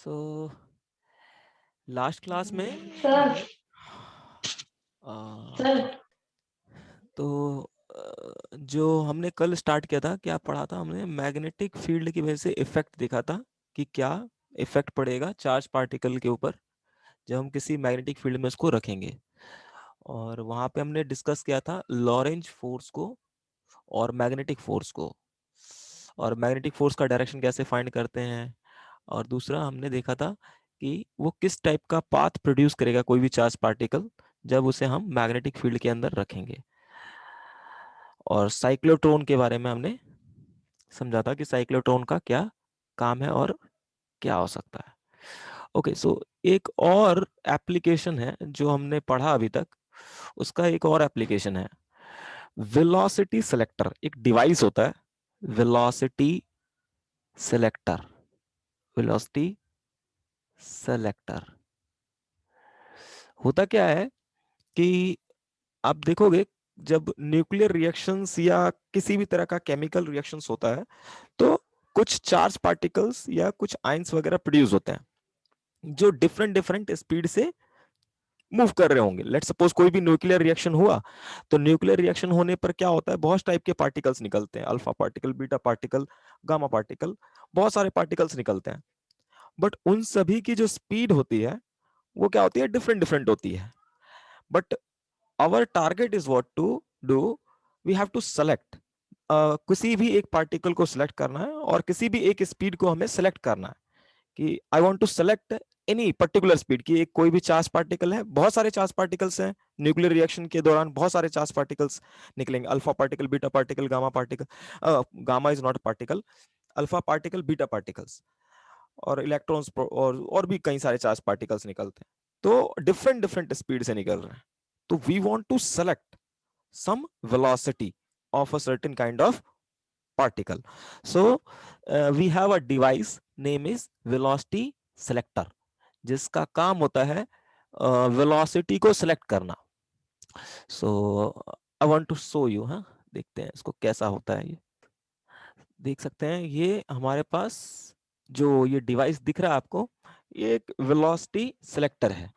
So last class में sir हमने sir तो जो हमने कल स्टार्ट किया था, क्या पढ़ा था हमने? मैग्नेटिक फील्ड की वजह से इफेक्ट देखा था कि क्या इफेक्ट पड़ेगा चार्ज पार्टिकल के ऊपर जब हम किसी मैग्नेटिक फील्ड में उसको रखेंगे। और वहां पे हमने डिस्कस किया था लॉरेंज फोर्स को और मैग्नेटिक फोर्स को, और मैग्नेटिक फोर्स का डायरेक्शन कैसे फाइंड करते हैं। और दूसरा हमने देखा था कि वो किस टाइप का पाथ प्रोड्यूस करेगा कोई भी चार्ज पार्टिकल जब उसे हम मैग्नेटिक फील्ड के अंदर रखेंगे। और साइक्लोट्रॉन के बारे में हमने समझा था कि साइक्लोट्रॉन का क्या काम है और क्या हो सकता है। ओके, सो एक और एप्लीकेशन है जो हमने पढ़ा अभी तक, उसका एक और एप्लीकेशन है वेलोसिटी सेलेक्टर। एक डिवाइस होता है वेलोसिटी सेलेक्टर, वेलोसिटी सेलेक्टर। होता क्या है कि आप देखोगे जब न्यूक्लियर रिएक्शंस या किसी भी तरह का केमिकल रिएक्शंस होता है तो कुछ चार्ज पार्टिकल्स या कुछ आयंस वगैरह प्रोड्यूस होते हैं जो डिफरेंट डिफरेंट स्पीड से मूव कर रहे होंगे। लेट्स सपोज कोई भी न्यूक्लियर रिएक्शन हुआ तो न्यूक्लियर रिएक्शन होने पर क्या होता है, बहुत टाइप के पार्टिकल्स निकलते हैं, alpha particle, beta particle, gamma particle, बहुत सारे पार्टिकल्स निकलते हैं। बट उन सभी की जो स्पीड होती है वो क्या होती है, डिफरेंट डिफरेंट होती है। But our target is what to do, we have to select, किसी भी एक पार्टिकल को सिलेक्ट करना है और किसी भी एक स्पीड को हमें सेलेक्ट करना है कि I want to select any particular speed की। एक कोई भी चार्ज पार्टिकल है, बहुत सारे चार्ज पार्टिकल्स हैं न्यूक्लियर रिएक्शन के दौरान, बहुत सारे चार्ज पार्टिकल्स निकलेंगे, alpha particle, beta particle, gamma particle, gamma is not particle, alpha particle, beta particles और इलेक्ट्रॉन्स और भी कई सारे चार्ज पार्टिकल्स निकलते हैं। तो डिफरेंट डिफरेंट स्पीड से निकल रहे हैं। तो we want to select some velocity of a certain kind of particle. So we have a device name is velocity selector जिसका काम होता है velocity को select करना। So I want to show you, हाँ, देखते हैं इसको कैसा होता है। ये देख सकते हैं, ये हमारे पास जो ये डिवाइस दिख रहा है आपको, ये एक वेलोसिटी सिलेक्टर है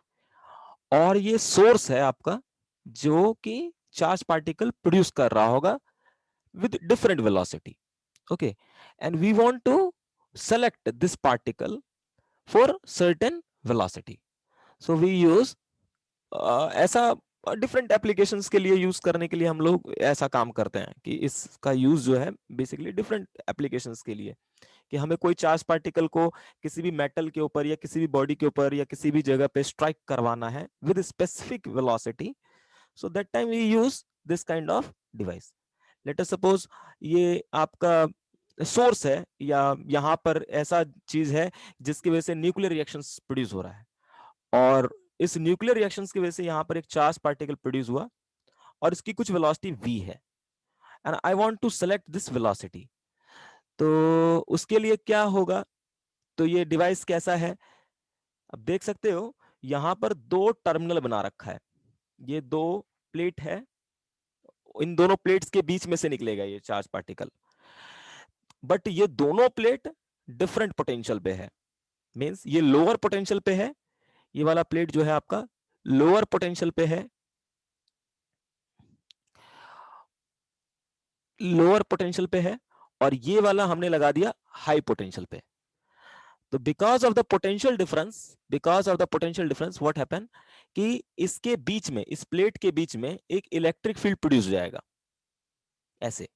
और ये सोर्स है आपका जो कि चार्ज पार्टिकल प्रोड्यूस कर रहा होगा with different velocity. Okay, and we want to select this particle for certain velocity. So we use ऐसा डिफरेंट एप्लीकेशंस के लिए यूज करने के लिए हम लोग ऐसा काम करते हैं कि इसका यूज जो है बेसिकली डिफरेंट एप्लीकेशंस के लिए, कि हमें कोई चार्ज पार्टिकल को किसी भी मेटल के ऊपर या किसी भी बॉडी के ऊपर या किसी भी जगह पे स्ट्राइक करवाना है with specific velocity. So that time we use this kind of device. Let us suppose ये आपका सोर्स है या यहाँ पर ऐसा चीज है जिसकी वजह से न्यूक्लियर रिएक्शंस प्रोड्यूस हो रहा है, और इस न्यूक्लियर रिएक्शंस की वजह से यहाँ पर एक चार्ज पार्टिकल प्रोड्यूस हुआ और इसकी कुछ वेलोसिटी v है and I want to select this velocity. तो उसके लिए क्या होगा, तो ये डिवाइस कैसा है, अब देख सकते हो यहाँ पर दो टर्मिनल बना रखा है, ये दो प्लेट है, इन दोनों प्लेट्स के बीच में से निकलेगा ये चार्ज पार्टिकल। बट ये दोनों प्लेट डिफरेंट पोटेंशियल पे है, मींस ये लोअर पोटेंशियल पे है, ये वाला प्लेट जो है आपका लोअर पोटेंशियल पे है, लोअर पोटेंशियल पे है, और ये वाला हमने लगा दिया हाई पोटेंशियल पे। तो because of the potential difference, because of the potential difference what happen कि इसके बीच में, इस प्लेट के बीच में एक इलेक्ट्रिक फील्ड प्रोड्यूस हो जाएगा ऐसे।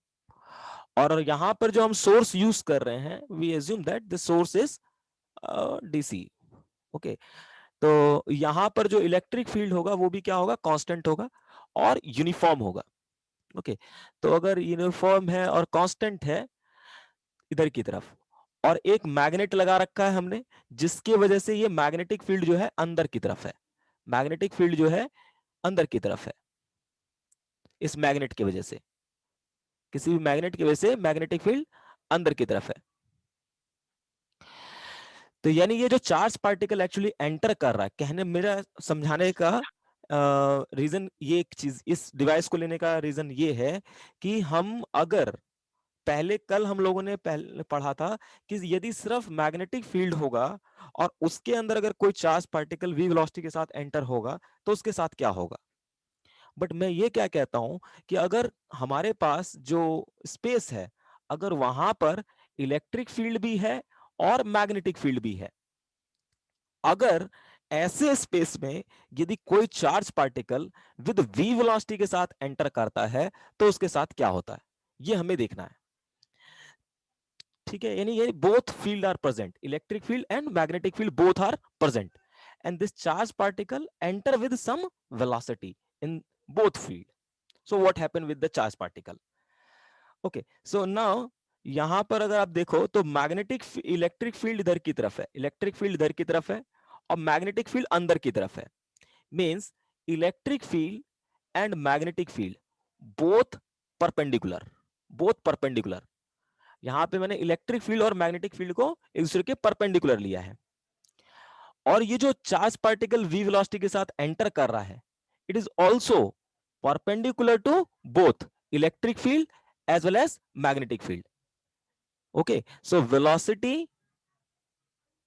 और यहां पर जो हम सोर्स यूज कर रहे हैं, we assume that the source is DC. Okay, तो यहां पर जो इलेक्ट्रिक फील्ड होगा वो भी क्या होगा, कांस्टेंट होगा और यूनिफॉर्म होगा। ओके, तो अगर यूनिफॉर्म है और कांस्टेंट है इधर की तरफ, और एक मैग्नेट लगा रखा है हमने जिसकी वजह से ये मैग्नेटिक फील्ड जो है अंदर की तरफ है, मैग्नेटिक फील्ड जो है अंदर की तरफ है, इस मैग्नेट की वजह से, किसी भी मैग्नेट की वजह से मैग्नेटिक फील्ड अंदर की तरफ है। तो यानी ये जो चार्ज पार्टिकल एक्चुअली एंटर कर रहा है, कहने मेरा समझाने का रीजन, ये एक चीज इस डिवाइस को लेने का रीजन ये है कि हम अगर पहले कल हम लोगों ने पहले पढ़ा था कि यदि सिर्फ मैग्नेटिक फील्ड होगा और उसके अंदर अगर कोई चार्ज पार्टिकल वी वेलोसिटी के साथ एंटर होगा तो उसके साथ क्या होगा। बट मैं ये क्या कहता हूं कि अगर हमारे पास जो स्पेस है, अगर वहां पर इलेक्ट्रिक फील्ड भी है और मैग्नेटिक फील्ड भी है, अगर ऐसे स्पेस में यदि कोई charge particle with v velocity के साथ एंटर करता है तो उसके साथ क्या होता है, ये हमें देखना है। ठीक है, यानी ये both field are present, electric field and magnetic field both are present, and this charge particle enter with some velocity in both field. So what happen with the charge particle. Okay, so now यहां पर अगर आप देखो तो magnetic electric field इधर की तरफ है, इलेक्ट्रिक फील्ड इधर की तरफ है और मैग्नेटिक फील्ड अंदर की तरफ है। Means electric field and magnetic field both perpendicular, both perpendicular. यहां पे मैंने इलेक्ट्रिक फील्ड और मैग्नेटिक फील्ड को एक दूसरे के परपेंडिकुलर लिया है। और ये जो चार्ज पार्टिकल वी वेलोसिटी के साथ एंटर कर रहा है, it is also perpendicular to both electric field as well as magnetic field. Okay, so velocity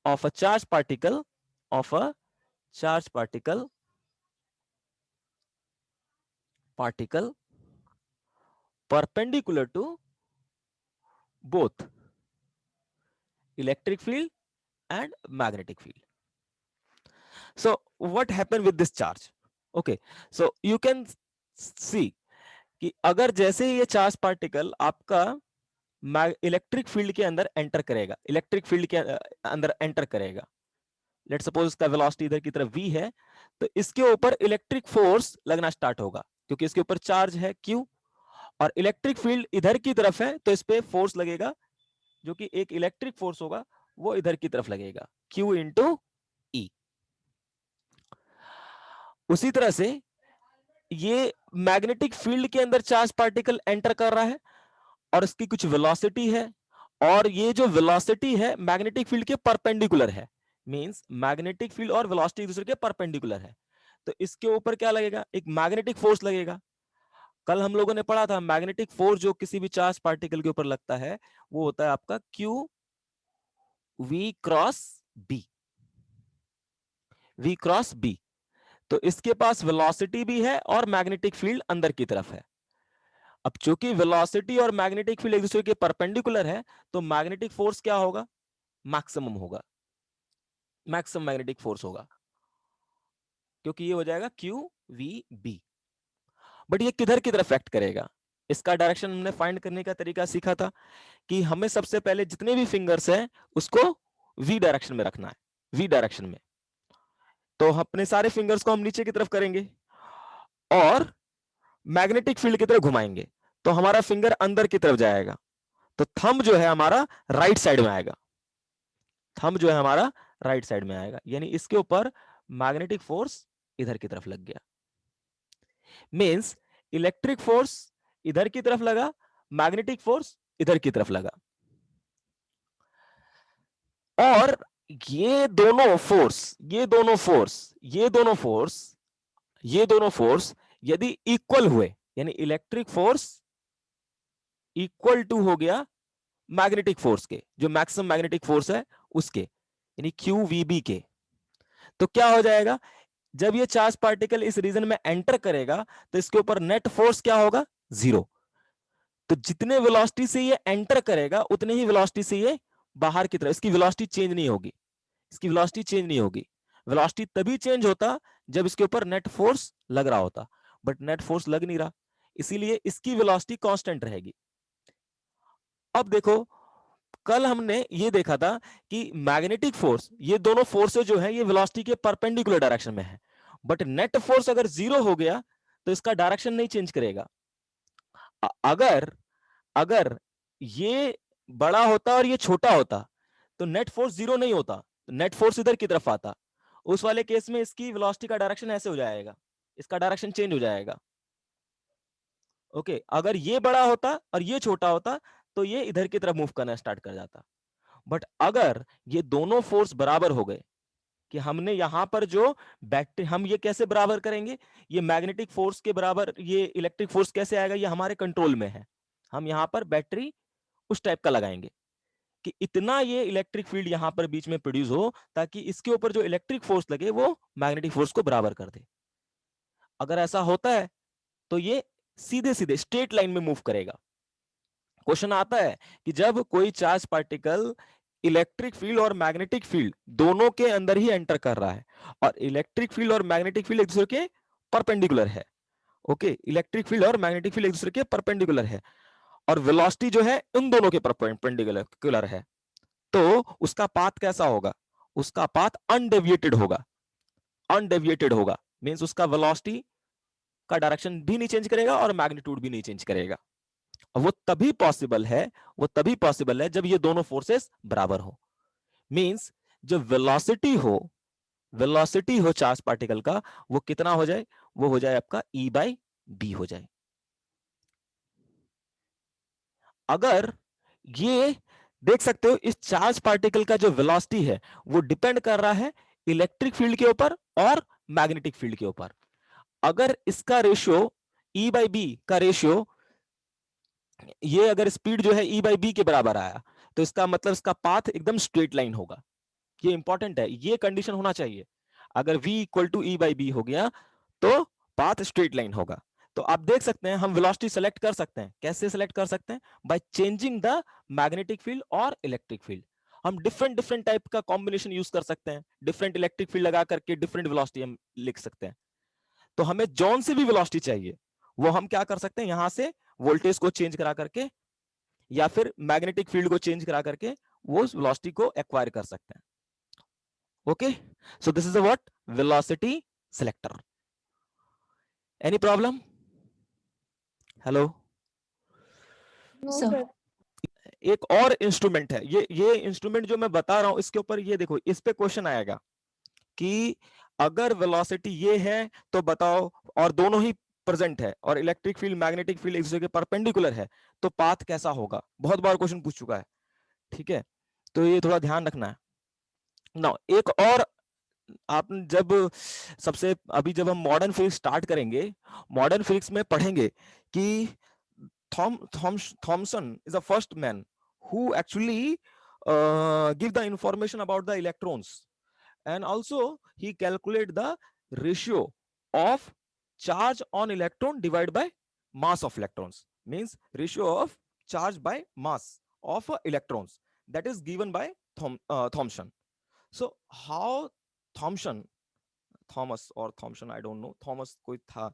of a charge particle, of a charge particle perpendicular to both electric field and magnetic field. So what happened with this charge? Okay, so you can see कि अगर जैसे ये charge particle आपका electric field के अंदर enter करेगा, electric field के अंदर एंटर करेगा, लेट सपोज इसका वेलोसिटी इधर की तरफ v है, तो इसके ऊपर इलेक्ट्रिक फोर्स लगना स्टार्ट होगा क्योंकि इसके ऊपर चार्ज है q, और इलेक्ट्रिक फील्ड इधर की तरफ है तो इस पे फोर्स लगेगा जो कि एक इलेक्ट्रिक फोर्स होगा, वो इधर की तरफ लगेगा q इंटू ई। उसी तरह से ये मैग्नेटिक फील्ड के अंदर चार्ज पार्टिकल एंटर कर रहा है और इसकी कुछ वेलोसिटी है, और ये जो वेलोसिटी है मैग्नेटिक फील्ड के परपेंडिकुलर है। मींस मैग्नेटिक फील्ड और वेलोसिटी एक दूसरे के परपेंडिकुलर है, तो इसके ऊपर क्या लगेगा, एक मैग्नेटिक फोर्स लगेगा। कल हम लोगों ने पढ़ा था मैग्नेटिक फोर्स जो किसी भी चार्ज पार्टिकल के ऊपर लगता है वो होता है आपका q v cross B, v cross B. तो इसके पास वेलोसिटी भी है और मैग्नेटिक फील्ड अंदर की तरफ है। अब चूंकि वेलोसिटी और मैग्नेटिक फील्ड एक दूसरे के परपेंडिकुलर है तो मैग्नेटिक फोर्स क्या होगा, मैक्सिमम होगा, मैक्सिमम मैग्नेटिक फोर्स होगा, क्योंकि ये हो जाएगा क्यू वी बी। बट ये किधर की तरफ एक्ट करेगा, इसका डायरेक्शन हमने फाइंड करने का तरीका सीखा था कि हमें सबसे पहले जितने भी फिंगर्स हैं उसको वी डायरेक्शन में रखना है, वी डायरेक्शन में। तो अपने सारे फिंगर्स को हम नीचे की तरफ करेंगे और मैग्नेटिक फील्ड की तरफ घुमाएंगे तो हमारा फिंगर अंदर की तरफ जाएगा, तो थंब जो है हमारा राइट साइड में आएगा, थंब जो है हमारा राइट साइड में आएगा, यानी इसके ऊपर मैग्नेटिक फोर्स इधर की तरफ लग गया। मींस इलेक्ट्रिक फोर्स इधर की तरफ लगा, मैग्नेटिक फोर्स इधर की तरफ लगा। और ये दोनों फोर्स, ये दोनों फोर्स, ये दोनों फोर्स, ये दोनों फोर्स यदि इक्वल हुए, यानी इलेक्ट्रिक फोर्स इक्वल टू हो गया मैग्नेटिक फोर्स के, जो मैक्सिमम मैग्नेटिक फोर्स है उसके, यानी क्यू वी बी के, तो क्या हो जाएगा, जब ये चार्ज पार्टिकल इस रीजन में एंटर करेगा तो इसके ऊपर नेट फोर्स क्या होगा, जीरो। तो जितने वेलोसिटी से ये एंटर करेगा उतने ही वेलोसिटी से ये बाहर की तरफ, इसकी वेलोसिटी चेंज नहीं होगी, इसकी वेलोसिटी चेंज नहीं होगी। वेलोसिटी तभी चेंज होता जब इसके ऊपर नेट फोर्स लग रहा होता, बट नेट फोर्स लग नहीं रहा, इसीलिए इसकी वेलोसिटी कांस्टेंट रहेगी। अब देखो कल हमने ये देखा था कि मैग्नेटिक फोर्स, ये दोनों फोर्सेस जो है ये वेलोसिटी के परपेंडिकुलर डायरेक्शन में है, बट नेट फोर्स अगर जीरो हो गया तो इसका डायरेक्शन नहीं चेंज करेगा। अगर अगर ये बड़ा होता और ये छोटा होता तो नेट फोर्स जीरो नहीं होता, नेट फोर्स इधर की तरफ आता, उस वाले केस में इसकी वेलोसिटी का डायरेक्शन ऐसे हो जाएगा, इसका डायरेक्शन चेंज हो जाएगा। ओके, अगर ये बड़ा होता और ये छोटा होता तो ये इधर की तरफ मूव करना स्टार्ट कर जाता। बट अगर ये दोनों फोर्स बराबर हो गए, कि हमने यहां पर जो बैटरी, हम ये कैसे बराबर करेंगे, ये मैग्नेटिक फोर्स के बराबर ये इलेक्ट्रिक फोर्स कैसे आएगा, ये हमारे कंट्रोल में है। हम यहां पर बैटरी उस टाइप का लगाएंगे कि इतना ये इलेक्ट्रिक फील्ड यहां पर बीच में प्रोड्यूस हो ताकि इसके ऊपर जो इलेक्ट्रिक फोर्स लगे वो मैग्नेटिक फोर्स को बराबर कर दे। अगर ऐसा होता है तो ये सीधे सीधे स्ट्रेट लाइन में मूव करेगा। क्वेश्चन आता है कि जब कोई चार्ज पार्टिकल इलेक्ट्रिक फील्ड और मैग्नेटिक फील्ड दोनों के अंदर ही एंटर कर रहा है और इलेक्ट्रिक फील्ड और मैग्नेटिक फील्ड एक दूसरे के परपेंडिकुलर है, ओके, इलेक्ट्रिक फील्ड और मैग्नेटिक फील्ड एक दूसरे के परपेंडिकुलर है और वेलोसिटी जो है उन दोनों के परपेंडिकुलर है, तो उसका पाथ कैसा होगा? उसका पाथ अनडेविएटेड होगा। अनडेविएटेड होगा मींस उसका वेलोसिटी का डायरेक्शन भी नहीं चेंज करेगा और मैग्नीट्यूड भी नहीं चेंज करेगा। वो तभी पॉसिबल है जब ये दोनों फोर्सेस बराबर हो। मींस जो वेलोसिटी हो चार्ज पार्टिकल का वो कितना हो जाए? वो हो जाए आपका E/B हो जाए। अगर ये देख सकते हो इस चार्ज पार्टिकल का जो वेलोसिटी है वो डिपेंड कर रहा है इलेक्ट्रिक फील्ड के ऊपर और मैग्नेटिक फील्ड के ऊपर। अगर इसका रेशियो E/B का रेशियो, ये अगर स्पीड जो है E/B के बराबर आया तो इसका मतलब इसका पाथ एकदम स्ट्रेट लाइन होगा। ये इंपॉर्टेंट है, ये कंडीशन होना चाहिए। अगर V इक्वल टू E/B हो गया तो पाथ स्ट्रेट लाइन होगा। तो आप देख सकते हैं हम वेलोसिटी सेलेक्ट कर सकते हैं। कैसे सेलेक्ट कर सकते हैं? By changing the magnetic field और इलेक्ट्रिक फील्ड। हम डिफरेंट डिफरेंट टाइप का कॉम्बिनेशन यूज कर सकते हैं। डिफरेंट इलेक्ट्रिक फील्ड लगा करके डिफरेंट वेलोसिटी हम लिख सकते हैं। तो हमें जौन से भी वेलोसिटी चाहिए वो हम क्या कर सकते हैं, यहां से वोल्टेज को चेंज करा करके या फिर मैग्नेटिक फील्ड को चेंज करा करके वो वेलोसिटी को एक्वायर कर सकते हैं। Okay, so this is a what? Velocity selector. Any problem? Hello? No, sir. एक और इंस्ट्रूमेंट है, ये इंस्ट्रूमेंट जो मैं बता रहा हूं इसके ऊपर ये देखो, इस पे क्वेश्चन आएगा कि अगर वेलोसिटी ये है तो बताओ और दोनों ही प्रेजेंट है और इलेक्ट्रिक फील्ड मैग्नेटिक फील्ड एक दूसरे के परपेंडिकुलर है तो पाथ कैसा होगा? बहुत बार क्वेश्चन पूछ चुका है, ठीक है, तो ये थोड़ा ध्यान रखना है ना। एक और आप जब सबसे अभी जब हम मॉडर्न फिजिक्स स्टार्ट करेंगे, मॉडर्न फिजिक्स में पढ़ेंगे कि Thomson is the first man who actually give the information about the electrons, and also he calculate the ratio of charge on electron divided by mass of electrons, means ratio of charge by mass of electrons, that is given by Thomson. So how Thomson, Thomas or Thomson, I don't know, Thomas कोई था,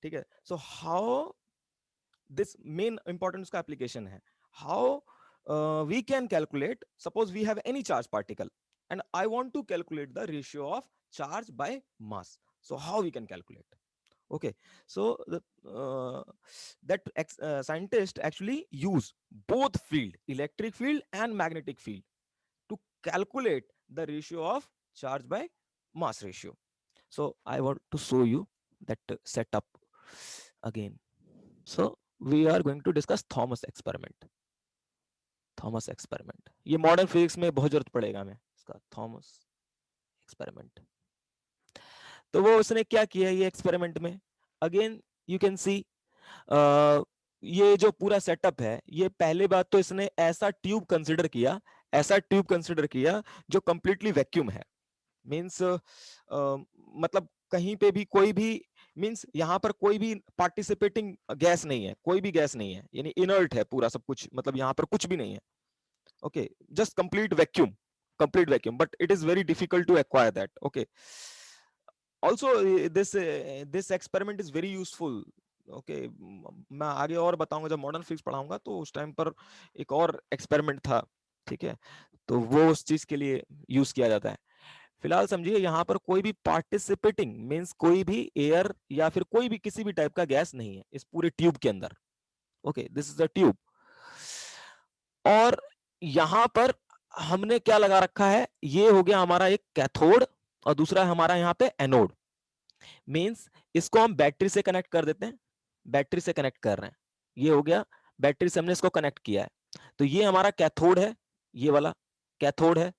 ठीक है, so how this main important उसका application है, how we can calculate, suppose we have any charge particle and I want to calculate the ratio of charge by mass, so how we can calculate? Okay, so that scientist actually use both field, electric field and magnetic field, to calculate the ratio of charge by mass ratio. So I want to show you that setup again. So we are going to discuss Thomas experiment. Thomas experiment, ये modern physics में बहुत जरूरत पड़ेगा हमें इसका, Thomas experiment. तो वो उसने क्या किया ये एक्सपेरिमेंट में, अगेन यू कैन सी ये जो पूरा सेटअप है, ये पहले बात तो इसने ऐसा ट्यूब कंसीडर किया, ऐसा ट्यूब कंसीडर किया जो कंप्लीटली वैक्यूम है, मींस मतलब कहीं पे भी कोई भी, मींस यहां पर कोई भी पार्टिसिपेटिंग गैस नहीं है, कोई भी गैस नहीं है, यानी इनर्ट है पूरा सब कुछ, मतलब यहां पर कुछ भी नहीं है। Okay, just complete vacuum, but it is very difficult to acquire that. Okay, also this experiment is very useful. Okay, मैं आगे और बताऊंगा जब मॉडर्न फिजिक्स पढ़ाऊंगा, तो उस टाइम पर एक और एक्सपेरिमेंट था, ठीक है, तो वो उस चीज के लिए यूज किया जाता है। फिलहाल समझिए यहां पर कोई भी पार्टिसिपेटिंग मींस कोई भी एयर या फिर कोई भी किसी भी टाइप का गैस नहीं है इस पूरे ट्यूब के अंदर। Okay, this is the tube, और यहां पर हमने क्या लगा रखा है, ये हो गया हमारा एक कैथोड और दूसरा हमारा यहाँ पे एनोड, मींस इसको हम बैटरी से कनेक्ट कर देते हैं, बैटरी से कनेक्ट कर रहे हैं, ये हो गया बैटरी से हमने इसको कनेक्ट किया है, तो ये हमारा कैथोड है, ये वाला कैथोड है,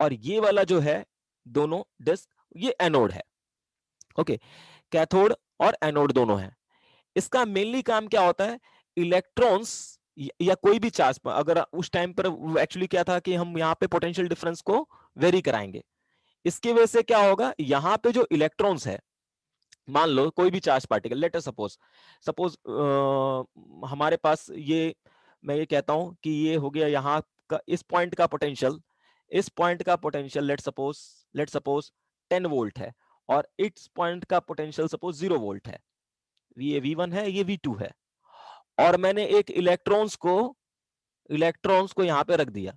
और ये वाला जो है दोनों डिस्क ये एनोड है। ओके, कैथोड और एनोड दोनों है। इसका मेनली काम क्या होता है, इलेक्ट्रॉन्स या कोई भी चार्ज, अगर उस टाइम पर एक्चुअली क्या था कि हम यहाँ पे पोटेंशियल डिफरेंस को वेरी कराएंगे, इसकी वजह से क्या होगा, यहाँ पे जो इलेक्ट्रॉन्स है, मान लो कोई भी charge particle, late us suppose, suppose हमारे पास ये, मैं ये कहता हूं कि ये हो गया यहाँ का, इस पॉइंट का पोटेंशियल, इस पॉइंट का पोटेंशियल लेट सपोज 10 वोल्ट है, और इस पॉइंट का पोटेंशियल सपोज 0 वोल्ट है, ये V1 है, ये V2 है, और मैंने एक इलेक्ट्रॉन्स को यहां पे रख दिया,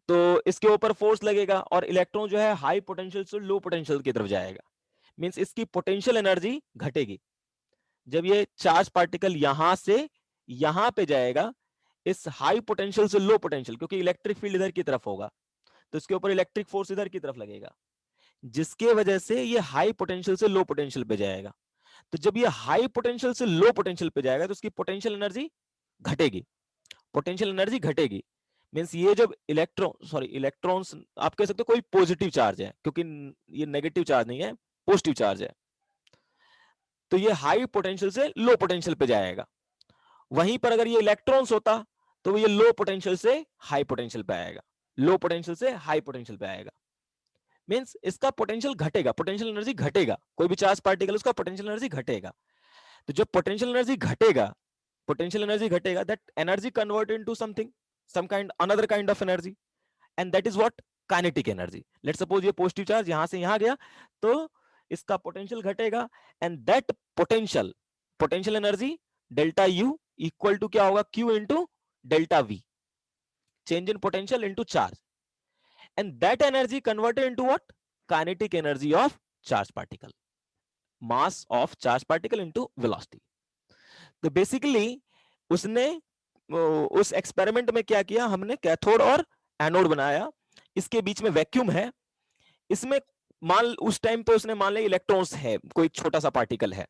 तो इसके ऊपर फोर्स लगेगा और इलेक्ट्रॉन जो है हाई पोटेंशियल से लो पोटेंशियल की तरफ जाएगा, मींस इसकी पोटेंशियल एनर्जी घटेगी। जब ये चार्ज पार्टिकल यहां से यहां पे जाएगा, इस हाई पोटेंशियल से लो पोटेंशियल, क्योंकि इलेक्ट्रिक फील्ड इधर की तरफ होगा, तो इसके ऊपर इलेक्ट्रिक फोर्स इधर की तरफ लगेगा, जिसके वजह से ये हाई पोटेंशियल से लो पोटेंशियल पे जाएगा। तो जब ये हाई पोटेंशियल से लो पोटेंशियल पे जाएगा, तो उसकी पोटेंशियल एनर्जी घटेगी, पोटेंशियल एनर्जी घटेगी, मींस ये जब इलेक्ट्रॉन्स आप कह सकते हो कोई पॉजिटिव चार्ज है, क्योंकि ये नेगेटिव चार्ज नहीं है, पॉजिटिव चार्ज है, तो ये हाई पोटेंशियल से लो पोटेंशियल पे जाएगा। वहीं पर अगर ये इलेक्ट्रॉन्स होता, तो ये लो पोटेंशियल से हाई पोटेंशियल पे आएगा, लो पोटेंशियल से हाई पोटेंशियल पे आएगा, मींस इसका पोटेंशियल घटेगा, पोटेंशियल एनर्जी घटेगा, कोई भी चार्ज पार्टिकल उसका पोटेंशियल एनर्जी घटेगा। तो जब पोटेंशियल एनर्जी घटेगा, that energy convert into something, some kind another kind of energy, and that is what, kinetic energy. Let's suppose ये पॉजिटिव चार्ज यहां से यहां गया, तो इसका पोटेंशियल घटेगा, and that potential energy delta U equal to क्या होगा, q into delta V, change in potential into charge, and that energy converted into what, kinetic energy of charge particle, mass of charge particle into velocity. तो basically उसने उस experiment में क्या किया, हमने cathode और एनोड बनाया, इसके बीच में वैक्यूम है, इसमें मान उस टाइम पे उसने मान लिया इलेक्ट्रॉन्स है, कोई छोटा सा पार्टिकल है,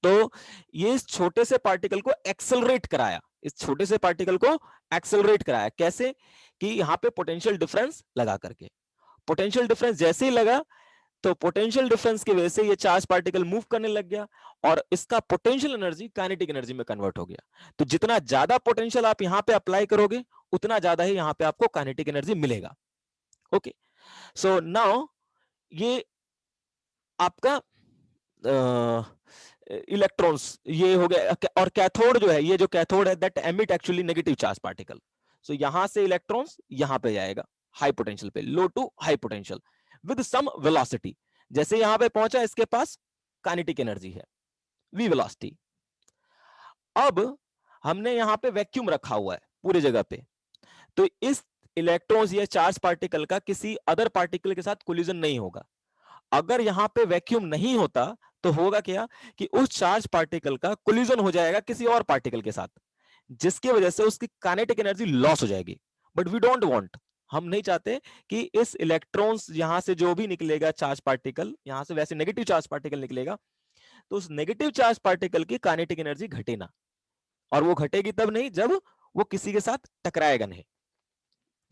तो ये इस छोटे से पार्टिकल को एक्सेलरेट कराया, इस छोटे से पार्टिकल को एक्सेलरेट कराया, कैसे कि यहां पे पोटेंशियल डिफरेंस लगा करके, पोटेंशियल डिफरेंस जैसे ही लगा, तो पोटेंशियल डिफरेंस की वजह से ये चार्ज पार्टिकल मूव करने लग गया, और इसका पोटेंशियल एनर्जी काइनेटिक एनर्जी में कन्वर्ट हो गया। तो जितना ज्यादा पोटेंशियल आप यहां पे अप्लाई करोगे, उतना ज्यादा ही यहां पे आपको काइनेटिक एनर्जी मिलेगा। ओके, सो नाउ ये आपका इलेक्ट्रॉन्स ये हो गया, और कैथोड जो है, ये जो कैथोड है that emit actually negative charge particle, so यहां से इलेक्ट्रॉन्स यहां पे जाएगा हाई पोटेंशियल पे, low to high potential with some velocity, जैसे यहां पे पहुंचा इसके पास काइनेटिक एनर्जी है v वेलोसिटी। अब हमने यहां पे वैक्यूम रखा हुआ है पूरी जगह पे, तो इस इलेक्ट्रॉन्स या चार्ज पार्टिकल का किसी अदर पार्टिकल के साथ कोलिजन नहीं होगा। अगर यहां पे वैक्यूम नहीं होता, तो होगा क्या कि उस चार्ज पार्टिकल का कोलिजन हो जाएगा किसी और पार्टिकल के साथ, जिसकी वजह से उसकी काइनेटिक एनर्जी लॉस हो जाएगी। बट वी डोंट वांट, हम नहीं चाहते कि इस इलेक्ट्रॉन्स यहां से जो भी निकलेगा चार्ज पार्टिकल, यहां से वैसे नेगेटिव चार्ज पार्टिकल निकलेगा, तो उस नेगेटिव चार्ज पार्टिकल की काइनेटिक एनर्जी घटे ना, और वो घटेगी तब नहीं जब वो किसी के साथ टकराएगा नहीं।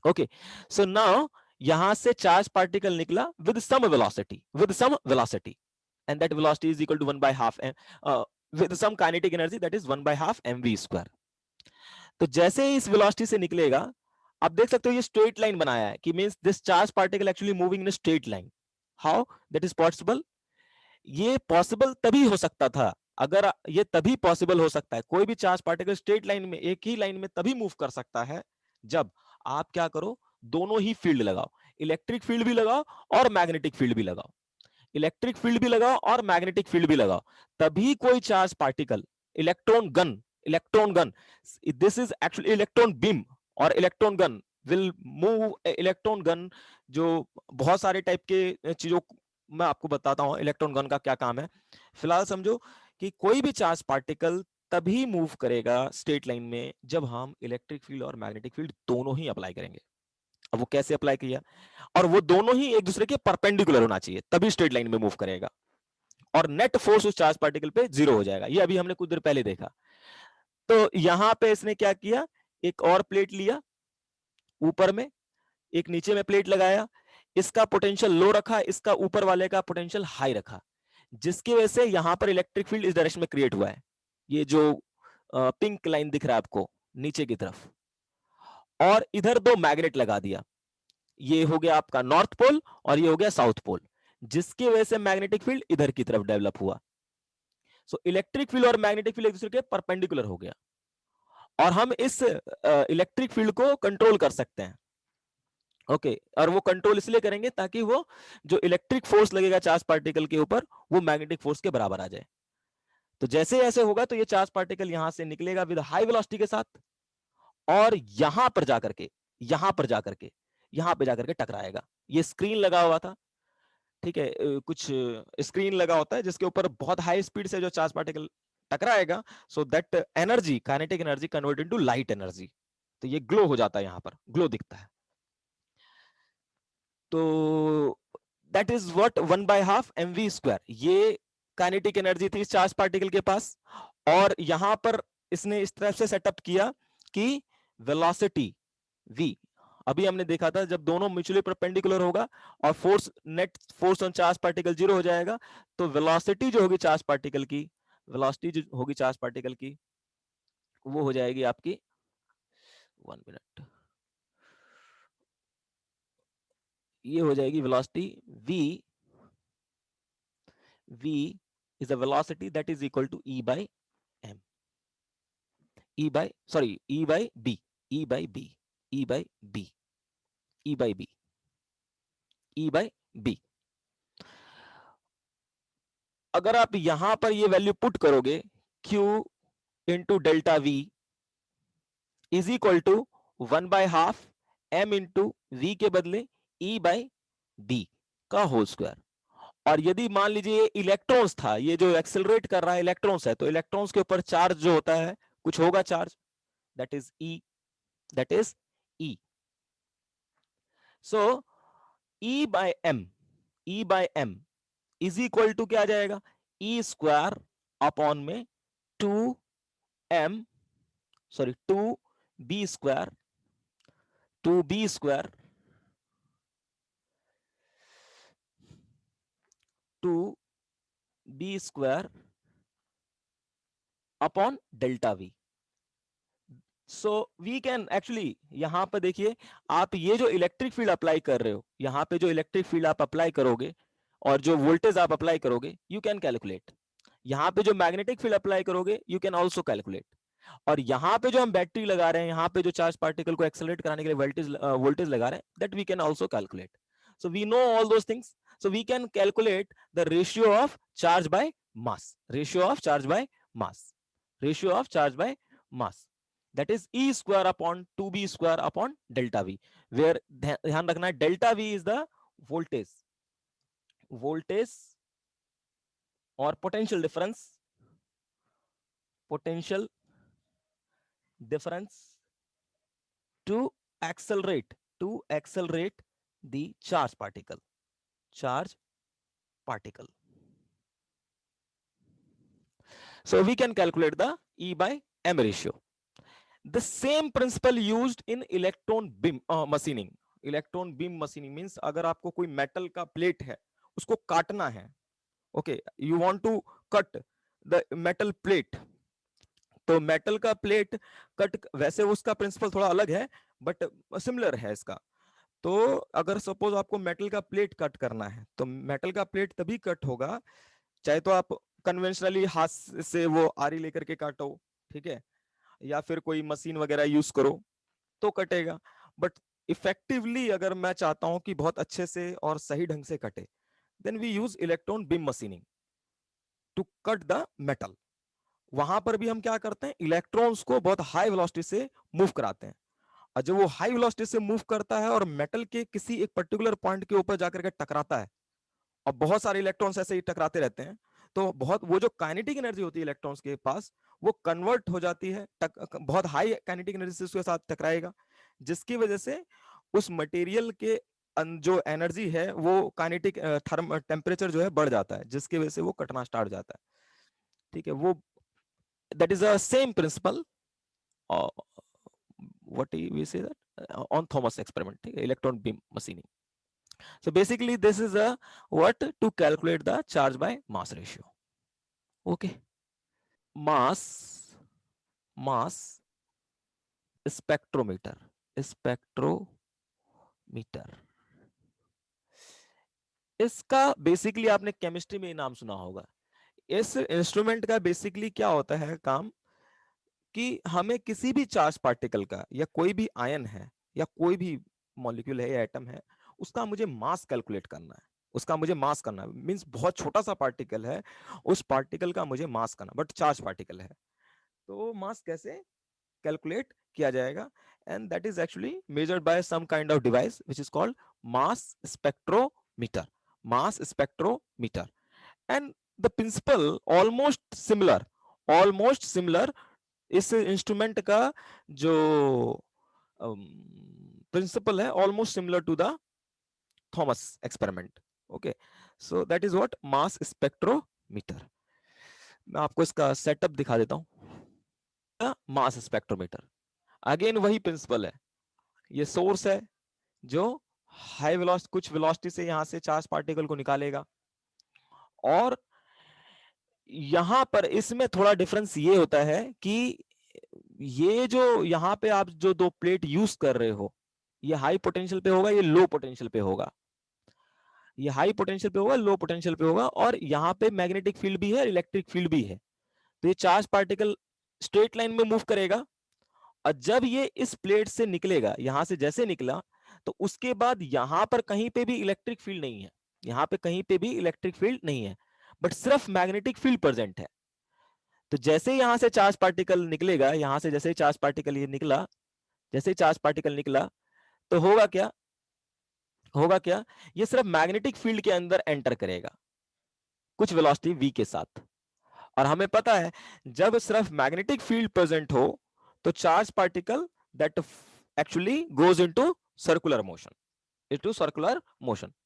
ओके, सो नाउ यहां से चार्ज पार्टिकल निकला with some velocity, and that velocity is equal to 1 by half with some kinetic energy that is 1 by half mv square। तो जैसे ही इस वेलोसिटी से निकलेगा, आप देख सकते हो ये स्ट्रेट लाइन बनाया है, कि means this charge particle actually moving in straight line. How that is possible? ये पॉसिबल तभी हो सकता था, अगर ये तभी पॉसिबल हो सकता है, कोई भी चार्ज पार्टिकल स्ट्रेट लाइन में, एक ही लाइन में तभी मूव कर सकता है जब आप क्या करो, दोनों ही फील्ड लगाओ, इलेक्ट्रिक फील्ड भी लगाओ और मैग्नेटिक फील्ड भी लगाओ, इलेक्ट्रिक फील्ड भी लगाओ और मैग्नेटिक फील्ड भी लगाओ, तभी कोई charge particle, electron gun, this is actually electron beam और electron gun will move, electron gun जो बहुत सारे टाइप के चीजों मैं आपको बताता हूं इलेक्ट्रॉन गन का क्या काम है। फिलहाल समझो कि कोई भी चार्ज पार्टिकल तभी मूव करेगा स्ट्रेट लाइन में जब हम इलेक्ट्रिक फील्ड और मैग्नेटिक फील्ड दोनों ही अप्लाई करेंगे। अब वो कैसे अप्लाई किया, और वो दोनों ही एक दूसरे के परपेंडिकुलर होना चाहिए, तभी स्ट्रेट लाइन में मूव करेगा, और नेट फोर्स उस चार्ज पार्टिकल पे 0 हो जाएगा। ये अभी हमने कुछ देर पहले देखा। तो यहां पे इसने क्या किया, एक और प्लेट लिया, ऊपर में एक नीचे में प्लेट लगाया, इसका पोटेंशियल लो रखा, इसका ऊपर वाले का पोटेंशियल हाई रखा, जिसकी वजह से यहां पर इलेक्ट्रिक फील्ड इस डायरेक्शन में क्रिएट हुआ है। ये जो पिंक लाइन दिख रहा है आपको नीचे की तरफ, और इधर दो मैग्नेट लगा दिया, ये हो गया आपका नॉर्थ पोल और ये हो गया साउथ पोल, जिसकी वजह से मैग्नेटिक फील्ड इधर की तरफ डेवलप हुआ। सो इलेक्ट्रिक फील्ड और मैग्नेटिक फील्ड एक दूसरे के परपेंडिकुलर हो गया, और हम इस इलेक्ट्रिक फील्ड को कंट्रोल कर सकते हैं। ओके, और वो कंट्रोल इसलिए करेंगे ताकि वो जो इलेक्ट्रिक फोर्स लगेगा चार्ज पार्टिकल के ऊपर वो मैग्नेटिक फोर्स के बराबर आ जाए। तो जैसे ऐसे होगा तो ये चार्ज पार्टिकल यहां से निकलेगा विद हाई वेलोसिटी के साथ, और यहां पर जाकर के यहां पर जाकर के यहां पे जाकर के टकराएगा। ये स्क्रीन लगा हुआ था, ठीक है, कुछ स्क्रीन लगा होता है जिसके ऊपर बहुत हाई स्पीड से जो चार्ज पार्टिकल टकराएगा, so that energy, kinetic energy convert into light energy, तो ये ग्लो हो जाता है, यहां पर ग्लो दिखता है। तो दैट इज व्हाट 1/2 mv², ये काइनेटिक एनर्जी थी इस चार्ज पार्टिकल के पास। और यहां पर इसने इस तरह से सेटअप किया कि वेलोसिटी v, अभी हमने देखा था जब दोनों म्यूचुअली परपेंडिकुलर होगा और force, net force on charge particle 0 हो जाएगा, तो वेलोसिटी जो होगी चार्ज पार्टिकल की, वेलोसिटी जो होगी चार्ज पार्टिकल की, वो हो जाएगी आपकी 1 मिनट, ये हो जाएगी velocity v, v is a velocity that is equal to e by m, e by, sorry, e by b, e by b, e by b, e by b, e by b। अगर आप यहां पर ये value put करोगे, q into delta v is equal to 1/2 m into v के बदले e by b का whole square. और यदि मान लीजिए इलेक्ट्रॉन्स था, ये जो एक्सेलरेट कर रहा है इलेक्ट्रॉन्स है, तो इलेक्ट्रॉन्स के ऊपर चार्ज जो होता है, कुछ होगा charge, that is e, that is e। So e by m, e by m is equal to क्या आ जाएगा, e स्क्वायर अपॉन में 2m, sorry 2b square, 2b square, 2b square upon delta v। So we can actually, यहां पर देखिए, आप ये जो इलेक्ट्रिक फील्ड अप्लाई कर रहे हो, यहां पे जो इलेक्ट्रिक फील्ड आप अप्लाई करोगे और जो वोल्टेज आप अप्लाई करोगे, यू कैन कैलकुलेट। यहां पे जो मैग्नेटिक फील्ड अप्लाई करोगे, यू कैन ऑल्सो कैलकुलेट। और यहां पे जो हम बैटरी लगा रहे हैं, यहां पे जो चार्ज पार्टिकल को एक्सेलरेट कराने के लिए वोल्टेज वोल्टेज लगा रहे हैं, that we can also calculate. So we know all those things, so we can calculate the ratio of charge by mass, ratio of charge by mass, ratio of charge by mass, that is e square upon 2b square upon delta v, where ध्यान रखना है delta v is the voltage, voltage और potential difference, potential difference to accelerate the charge particle, charge particle. So we can calculate the e by m ratio. The same principle used in electron beam machining. Electron beam machining means अगर आपको कोई metal का plate है, उसको काटना है, okay, you want to cut the metal plate, तो metal का प्लेट कट, वैसे उसका प्रिंसिपल थोड़ा अलग है बट सिमिलर है इसका। तो अगर सपोज आपको मेटल का प्लेट कट करना है, तो मेटल का प्लेट तभी कट होगा, चाहे तो आप कन्वेंशनली हाथ से वो आरी लेकर के काटो, ठीक है, या फिर कोई मशीन वगैरह यूज करो तो कटेगा। बट इफेक्टिवली अगर मैं चाहता हूं कि बहुत अच्छे से और सही ढंग से कटे, then we use electron beam machining to cut the metal. वहां पर भी हम क्या करते हैं, इलेक्ट्रॉन्स को बहुत हाई वेलोसिटी से मूव कराते हैं, और जब वो हाई वेलोसिटी से मूव करता है और मेटल के किसी एक पर्टिकुलर पॉइंट के ऊपर जाकर के टकराता है, और बहुत सारे इलेक्ट्रॉन्स ऐसे ही टकराते रहते हैं, तो बहुत वो जो काइनेटिक एनर्जी होती है इलेक्ट्रॉन्स के पास, वो कन्वर्ट हो जाती है, बहुत हाई काइनेटिक एनर्जी से उसके साथ टकराएगा, जिसकी वजह से उस मटेरियल के जो एनर्जी है वो काइनेटिक थर्म टेम्परेचर जो है बढ़ जाता है, जिसकी वजह से वो कटना स्टार्ट हो जाता है, ठीक है। वो that is a same principle, uh, what we say that on Thomas experiment, electron beam machining. So basically this is a what to calculate the charge by mass ratio. Okay, mass mass spectrometer, spectrometer. इसका basically आपने chemistry में नाम सुना होगा। इस instrument का basically क्या होता है काम, कि हमें किसी भी चार्ज पार्टिकल का या कोई भी आयन है या कोई भी मॉलिक्यूल है या एटम है, उसका मुझे मास कैलकुलेट करना है। उसका मुझे मास करना है, मींस बहुत छोटा सा पार्टिकल है, उस पार्टिकल का मुझे मास करना, बट चार्ज पार्टिकल है, तो मास कैसे कैलकुलेट किया जाएगा? And that is actually measured by some kind of device which is called mass spectrometer, mass spectrometer. And the principle almost similar. इस इंस्ट्रूमेंट का जो प्रिंसिपल है almost similar to the Thomson experiment. Okay, so that is what mass spectrometer. मैं आपको इसका setup दिखा देता हूं। मास स्पेक्ट्रोमीटर, अगेन वही प्रिंसिपल है। ये सोर्स है जो हाई वेलोसिटी, कुछ वेलोसिटी से यहां से चार्ज पार्टिकल को निकालेगा, और यहां पर इसमें थोड़ा डिफरेंस ये होता है कि ये जो यहां पे आप जो दो प्लेट यूज कर रहे हो, ये हाई पोटेंशियल पे होगा, ये लो पोटेंशियल पे होगा। ये हाई पोटेंशियल पे होगा, लो पोटेंशियल पे होगा, और यहाँ पे मैग्नेटिक फील्ड भी है, इलेक्ट्रिक फील्ड भी है। तो ये चार्ज पार्टिकल स्ट्रेट लाइन में मूव करेगा, और जब ये इस प्लेट से निकलेगा, यहां से जैसे निकला, तो उसके बाद यहां पर कहीं पे भी इलेक्ट्रिक फील्ड नहीं है, यहां पे कहीं पे भी इलेक्ट्रिक फील्ड नहीं है, बट सिर्फ मैग्नेटिक फील्ड प्रेजेंट है। तो जैसे यहां से चार्ज पार्टिकल निकलेगा, यहां से जैसे चार्ज पार्टिकल ये निकला, जैसे चार्ज पार्टिकल निकला, तो होगा क्या, ये सिर्फ मैग्नेटिक फील्ड के अंदर एंटर करेगा कुछ वेलोसिटी v के साथ। और हमें पता है जब सिर्फ मैग्नेटिक फील्ड प्रेजेंट हो, तो charge particle that actually goes into circular motion,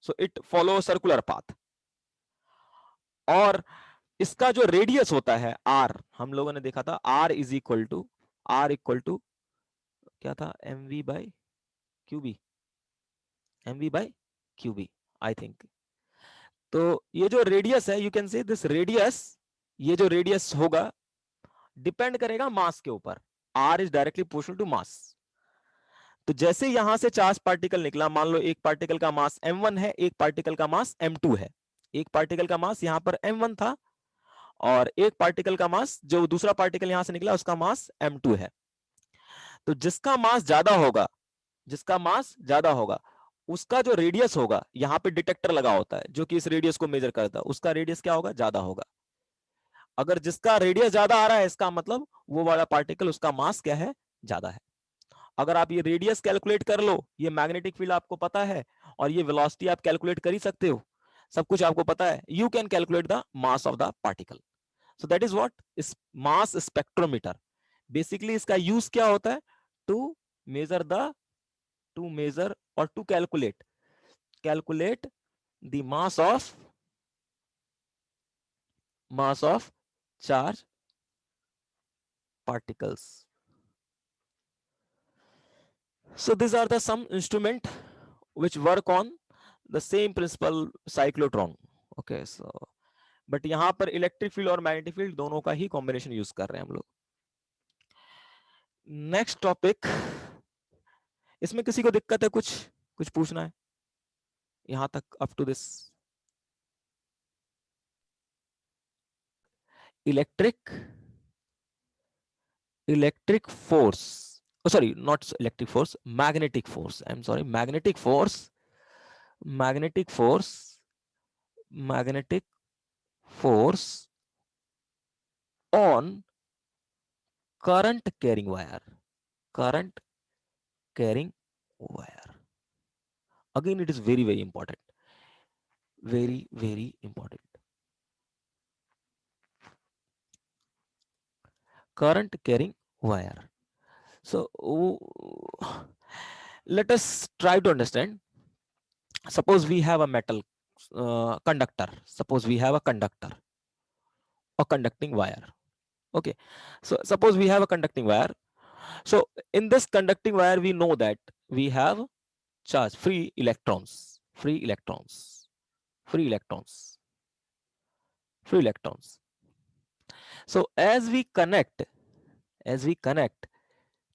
so it follow circular path. और इसका जो रेडियस होता है r, हम लोगों ने देखा था r इक्वल टू क्या था, mv/qb आई थिंक। तो ये जो रेडियस है, यू कैन से दिस रेडियस, ये जो रेडियस होगा डिपेंड करेगा मास के ऊपर। r is directly proportional to mass. तो जैसे यहां से चार्ज पार्टिकल निकला, मान लो एक पार्टिकल का मास m1 है, एक पार्टिकल का मास m2 है। एक पार्टिकल का मास यहां पर m1 था, और एक पार्टिकल का मास, जो दूसरा पार्टिकल यहां से निकला, उसका मास m2 है। तो जिसका मास ज्यादा होगा, जिसका मास ज्यादा होगा, उसका जो रेडियस होगा, यहां पे डिटेक्टर लगा होता है जो कि इस रेडियस को मेजर करता है, उसका रेडियस क्या होगा, ज्यादा होगा। अगर जिसका रेडियस ज्यादा आ रहा है, इसका मतलब वो वाला पार्टिकल, उसका मास क्या है, ज्यादा है। अगर आप ये रेडियस कैलकुलेट कर लो, ये मैग्नेटिक फील्ड आपको पता है, और ये वेलोसिटी आप कैलकुलेट कर ही सकते हो, सब कुछ आपको पता है, you can calculate the mass of the particle. So that is what is mass spectrometer. Basically इसका यूज क्या होता है, to measure the to measure और to calculate the mass of charge particles. So these are the some instrument which work on the same principle, cyclotron. Okay, so but यहाँ पर electric field और magnetic field दोनों का ही combination use कर रहे हैं हम लोग। नेक्स्ट टॉपिक, इसमें किसी को दिक्कत है, कुछ कुछ पूछना है यहां तक up to this? Electric electric force, sorry, not electric force, magnetic force, I'm sorry, magnetic force magnetic force on current carrying wire. Again, it is very very important, very important. Current carrying wire. So let us try to understand. Suppose we have a metal conductor, suppose we have a conductor or conducting wire. Okay, so suppose we have a conducting wire. So in this conducting wire, we know that we have charge, free electrons, free electrons, free electrons, free electrons. So as we connect as we connect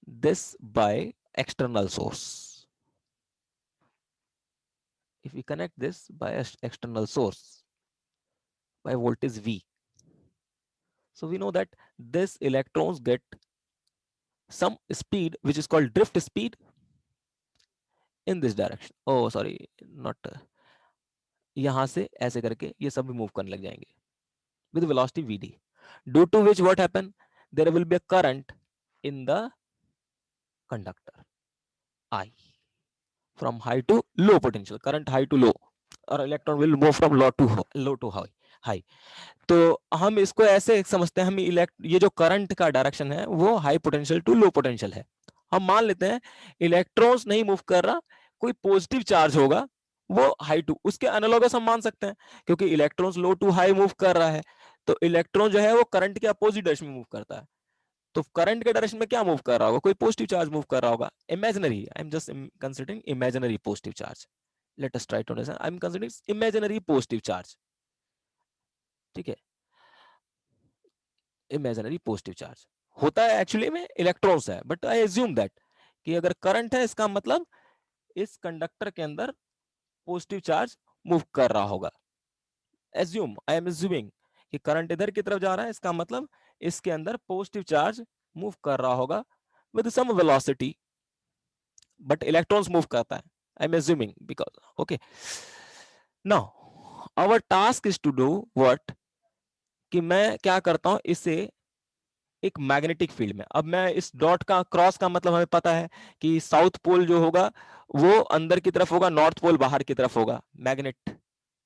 this by external source. If we connect this by external source by voltage V, so we know that this electrons get some speed which is called drift speed in this direction. Oh sorry, not यहां से ऐसे करके ये सब move करने लग जाएंगे with velocity vd, due to which what happen, there will be a current in the conductor I, from high to low potential, current high to low, और electron will move from low to high. तो हम इसको ऐसे समझते हैं, हम ये जो करंट का डायरेक्शन है वो high potential to low potential है. हम मान लेते हैं इलेक्ट्रॉन्स नहीं मूव कर रहा, कोई पॉजिटिव चार्ज होगा वो हाई टू, उसके एनालॉगस हम मान सकते हैं क्योंकि electrons low to high move कर रहा है, तो इलेक्ट्रॉन जो है वो करंट के अपोजिट डायरेक्शन में मूव करता है. तो करंट के डायरेक्शन में क्या मूव कर रहा होगा, कोई पॉजिटिव चार्ज मूव कर रहा होगा, imaginary, I am just considering imaginary positive charge. Let us try to understand, I am considering imaginary positive charge. ठीक है, इमेजिनरी पॉजिटिव चार्ज होता है एक्चुअली में इलेक्ट्रॉन्स है, बट आई एज्यूम दैट कि अगर करंट है इसका मतलब इस कंडक्टर के अंदर पॉजिटिव चार्ज मूव कर रहा होगा. एज्यूम, आई एम एज्यूमिंग कि करंट इधर की तरफ जा रहा है, इसका मतलब इसके अंदर पॉजिटिव चार्ज मूव कर रहा होगा with some velocity, but electrons move करता है. I am assuming because okay. Now our task is to do what, कि मैं क्या करता हूं, इसे एक मैग्नेटिक फील्ड में, अब मैं इस डॉट का क्रॉस का मतलब हमें पता है कि साउथ पोल जो होगा वो अंदर की तरफ होगा, नॉर्थ पोल बाहर की तरफ होगा, मैग्नेट.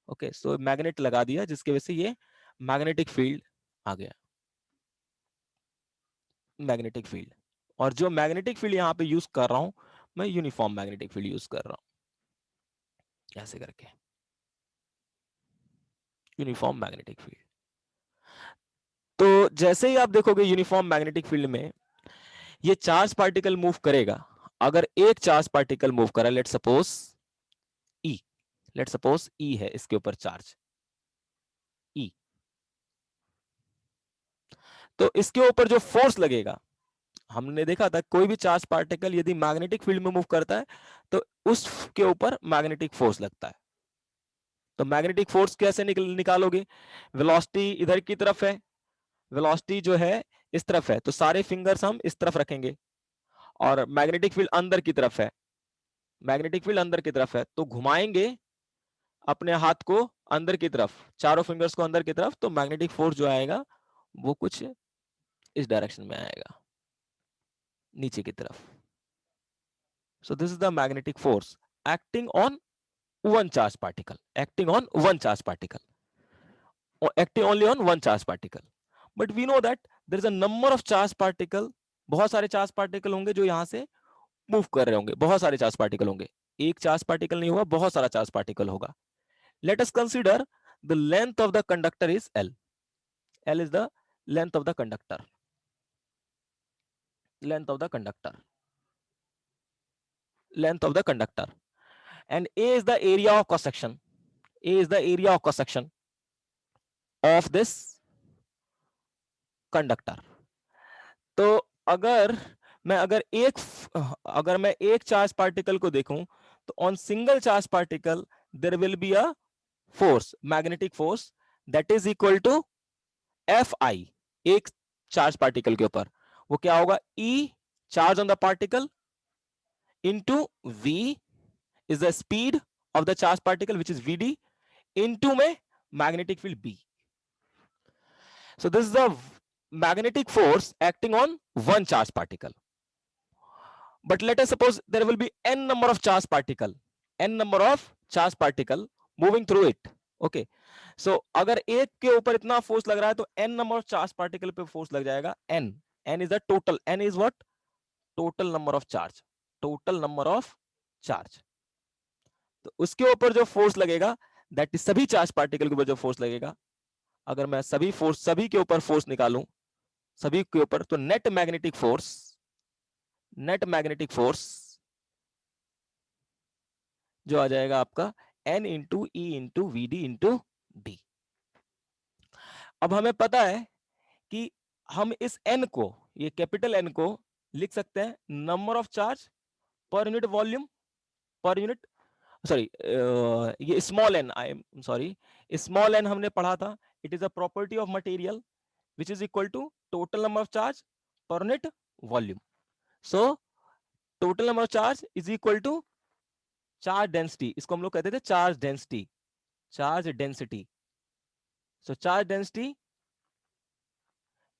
ओके, सो मैग्नेट लगा दिया जिसकी वजह से ये मैग्नेटिक फील्ड आ गया, मैग्नेटिक फील्ड. और जो मैग्नेटिक फील्ड यहां पे यूज कर रहा हूं मैं, यूनिफॉर्म मैग्नेटिक फील्ड यूज कर रहा हूं ऐसे करके, यूनिफॉर्म मैग्नेटिक फील्ड. तो जैसे ही आप देखोगे यूनिफॉर्म मैग्नेटिक फील्ड में ये चार्ज पार्टिकल मूव करेगा. अगर एक चार्ज पार्टिकल मूव करा, let suppose E, let suppose E है इसके ऊपर चार्ज ई, तो इसके ऊपर जो फोर्स लगेगा, हमने देखा था कोई भी चार्ज पार्टिकल यदि मैग्नेटिक फील्ड में मूव करता है तो उसके ऊपर मैग्नेटिक फोर्स लगता है. तो मैग्नेटिक फोर्स कैसे निकालोगे, वेलोसिटी इधर की तरफ है, वेलोसिटी जो है इस तरफ है, तो सारे फिंगर्स हम इस तरफ रखेंगे, और मैग्नेटिक फील्ड अंदर की तरफ है, मैग्नेटिक फील्ड अंदर की तरफ है, तो घुमाएंगे अपने हाथ को अंदर की तरफ, चारों फिंगर्स को अंदर की तरफ, तो मैग्नेटिक फोर्स जो आएगा वो कुछ इस डायरेक्शन में आएगा, नीचे की तरफ. सो this is the magnetic force acting on one charge particle, acting on one charge particle, acting only on one charge particle. But we know that there is a number of charge particle, बहुत सारे charge particle होंगे जो यहां से move कर रहे होंगे, बहुत सारे चार्ज पार्टिकल होंगे, एक चार्ज पार्टिकल नहीं होगा, बहुत सारा चार्ज पार्टिकल होगा. Let us consider the length of the conductor is L. L is the length of the conductor, length of the conductor, length of the conductor, and A is the area of cross section, A is the area of cross section of this conductor. तो अगर मैं एक charge particle को देखूं तो on single charge particle there will be a force, magnetic force, that is equal to F I, एक charge particle के ऊपर वो क्या होगा, E charge on the particle into V is the speed of the charge particle which is VD, into में magnetic field B. So this is the magnetic force acting on one charge particle. But let us suppose there will be n number of charge particle, n number of charge particle moving through it. Okay, so अगर एक के ऊपर इतना force लग रहा है तो n number of charge particle पे फोर्स लग जाएगा n. n is the total, n is what, total number of charge, total number of charge. तो उसके ऊपर जो फोर्स लगेगा दैट इज सभी चार्ज पार्टिकल के ऊपर जो फोर्स लगेगा, अगर मैं सभी के ऊपर फोर्स निकालूं, सभी के ऊपर, तो नेट मैग्नेटिक फोर्स जो आ जाएगा आपका n into E into we D into d. अब हमें पता है कि हम इस n को ये कैपिटल एन को लिख सकते हैं number of charge per unit volume per unit, sorry ये small N, I am sorry, small N हमने पढ़ा था, it is a property of material which is equal to total number of charge per unit volume. So total number of charge is equal to charge density, इसको हम लोग कहते थे charge density, charge density. So charge density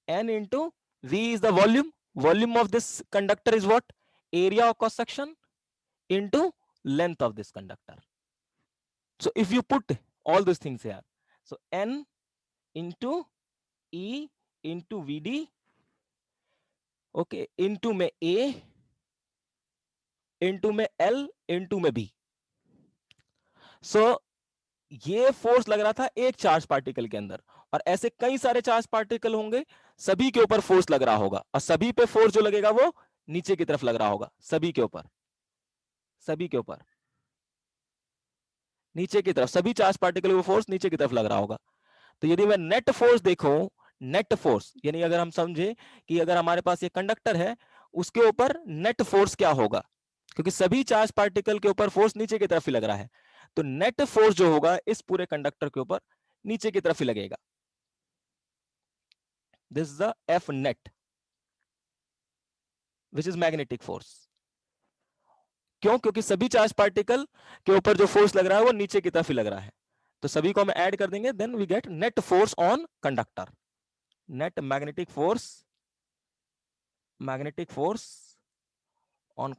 n into v is the volume of this conductor is what, area of cross section into length of this conductor. So if you put all those things here, so n into e into vd, okay, into में a into में l into में b. So ये force लग रहा था एक charge particle के अंदर, और ऐसे कई सारे चार्ज पार्टिकल होंगे, सभी के ऊपर फोर्स लग रहा होगा, और सभी पे फोर्स जो लगेगा वो नीचे की तरफ लग रहा होगा, सभी के ऊपर, सभी के ऊपर नीचे की तरफ, सभी चार्ज पार्टिकल को फोर्स नीचे की तरफ लग रहा होगा. तो यदि मैं नेट फोर्स देखूं, नेट फोर्स यानी अगर हम समझे कि अगर हमारे पास ये कंडक्टर है, उसके ऊपर नेट फोर्स क्या होगा, क्योंकि सभी चार्ज पार्टिकल के ऊपर फोर्स नीचे की तरफ ही लग रहा है, तो नेट फोर्स जो होगा इस पूरे कंडक्टर के ऊपर नीचे की तरफ ही लगेगा. This is the F net which is magnetic force. क्यों? क्योंकि सभी चार्ज पार्टिकल के ऊपर जो फोर्स लग रहा है वो नीचे की तरफ ही लग रहा है, तो सभी को हम ऐड कर देंगे, then we get net force on conductor, net magnetic force on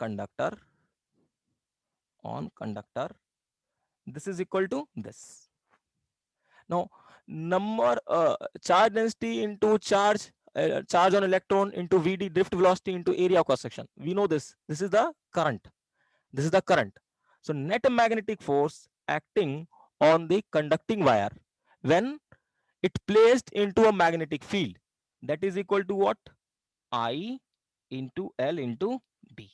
conductor, this is equal to this. Now number charge density into charge on electron into vd, drift velocity into area of cross section, we know this is the current, so net magnetic force acting on the conducting wire when it placed into a magnetic field, that is equal to what, I into L into B,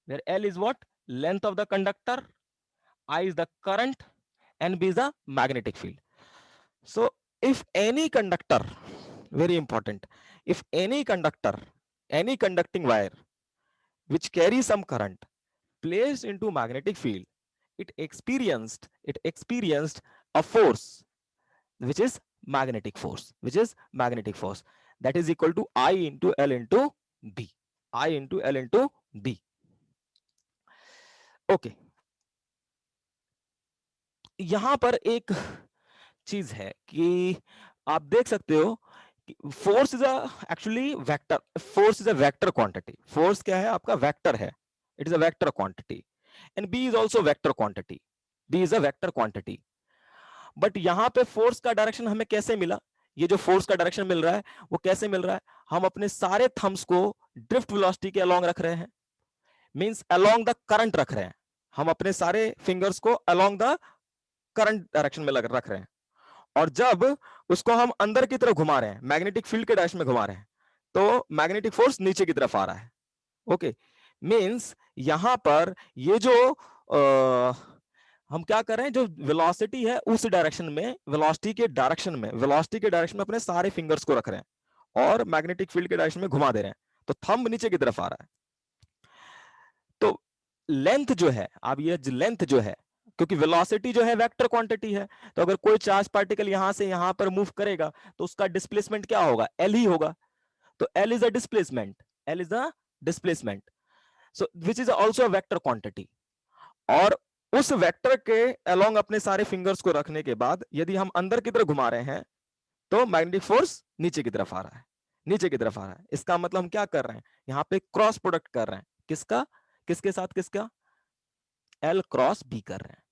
where L is what, length of the conductor, I is the current, and B is the magnetic field. So if any conductor, very important, if any conductor, any conducting wire which carries some current placed into magnetic field, it experienced a force which is magnetic force, that is equal to I into L into B, I into L into B. Okay, यहां पर एक चीज है कि आप देख सकते हो कि force is actually vector, force is a vector quantity, force क्या है आपका, वेक्टर है, it is a vector quantity, and B is also vector quantity, B is a vector quantity. But यहां पे फोर्स का डायरेक्शन हमें कैसे मिला, ये जो फोर्स का डायरेक्शन मिल रहा है वो कैसे मिल रहा है, हम अपने सारे थम्स को ड्रिफ्ट वेलोसिटी के अलोंग रख रहे हैं, मींस अलोंग द करंट रख रहे हैं, हम अपने सारे फिंगर्स को अलोंग द करंट डायरेक्शन में रख रहे हैं, और जब उसको हम अंदर की तरफ घुमा रहे हैं, मैग्नेटिक फील्ड के डायरेक्शन में घुमा रहे हैं, तो मैग्नेटिक फोर्स नीचे की तरफ आ रहा है. ओके, मींस यहां पर ये जो हम क्या कर रहे हैं, जो वेलोसिटी है उस डायरेक्शन में, वेलोसिटी के डायरेक्शन में अपने सारे फिंगर्स को रख रहे हैं और मैग्नेटिक फील्ड के डायरेक्शन में घुमा दे रहे हैं, तो थंब नीचे की तरफ आ रहा है. तो लेंथ जो है, अब ये लेंथ जो है, क्योंकि वेलोसिटी जो है वेक्टर क्वांटिटी है, तो अगर कोई चार्ज पार्टिकल यहां से यहां पर मूव करेगा तो उसका डिस्प्लेसमेंट क्या होगा, एल ही होगा, तो L is a displacement, so which is also a vector quantity. और उस वेक्टर के अलोंग अपने सारे फिंगर्स को रखने के बाद यदि हम अंदर की तरफ घुमा रहे हैं तो मैग्नेटिक फोर्स नीचे की तरफ आ रहा है, इसका मतलब हम क्या कर रहे हैं, यहां पे क्रॉस प्रोडक्ट कर रहे हैं, किसका, किसके साथ किसका, L क्रॉस B कर रहे हैं.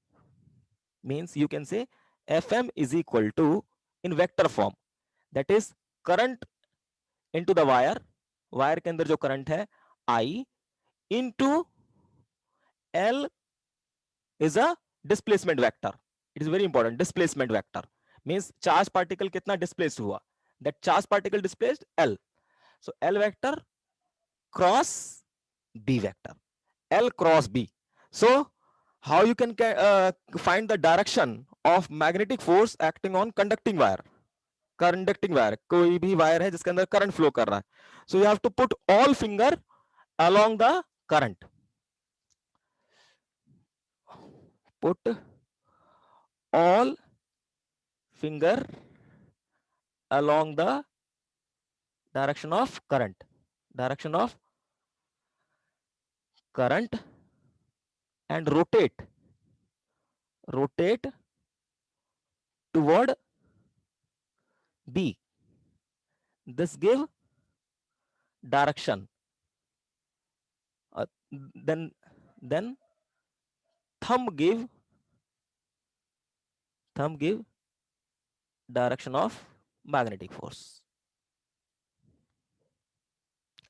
Means you can say Fm is equal to in vector form, that is current into the wire, wire के अंदर जो करंट है I into L is a displacement vector. It is very important. Displacement vector means charge particle कितना displaced हुआ. That charge particle displaced L. So L vector cross B vector. L cross B. So how you can find the direction of magnetic force acting on conducting wire? Conducting wire, कोई भी wire है जिसके अंदर current flow कर रहा है, so you have to put all finger along the current, put all finger along the direction of current, direction of current, and rotate toward B. This give direction. Then thumb give direction of magnetic force,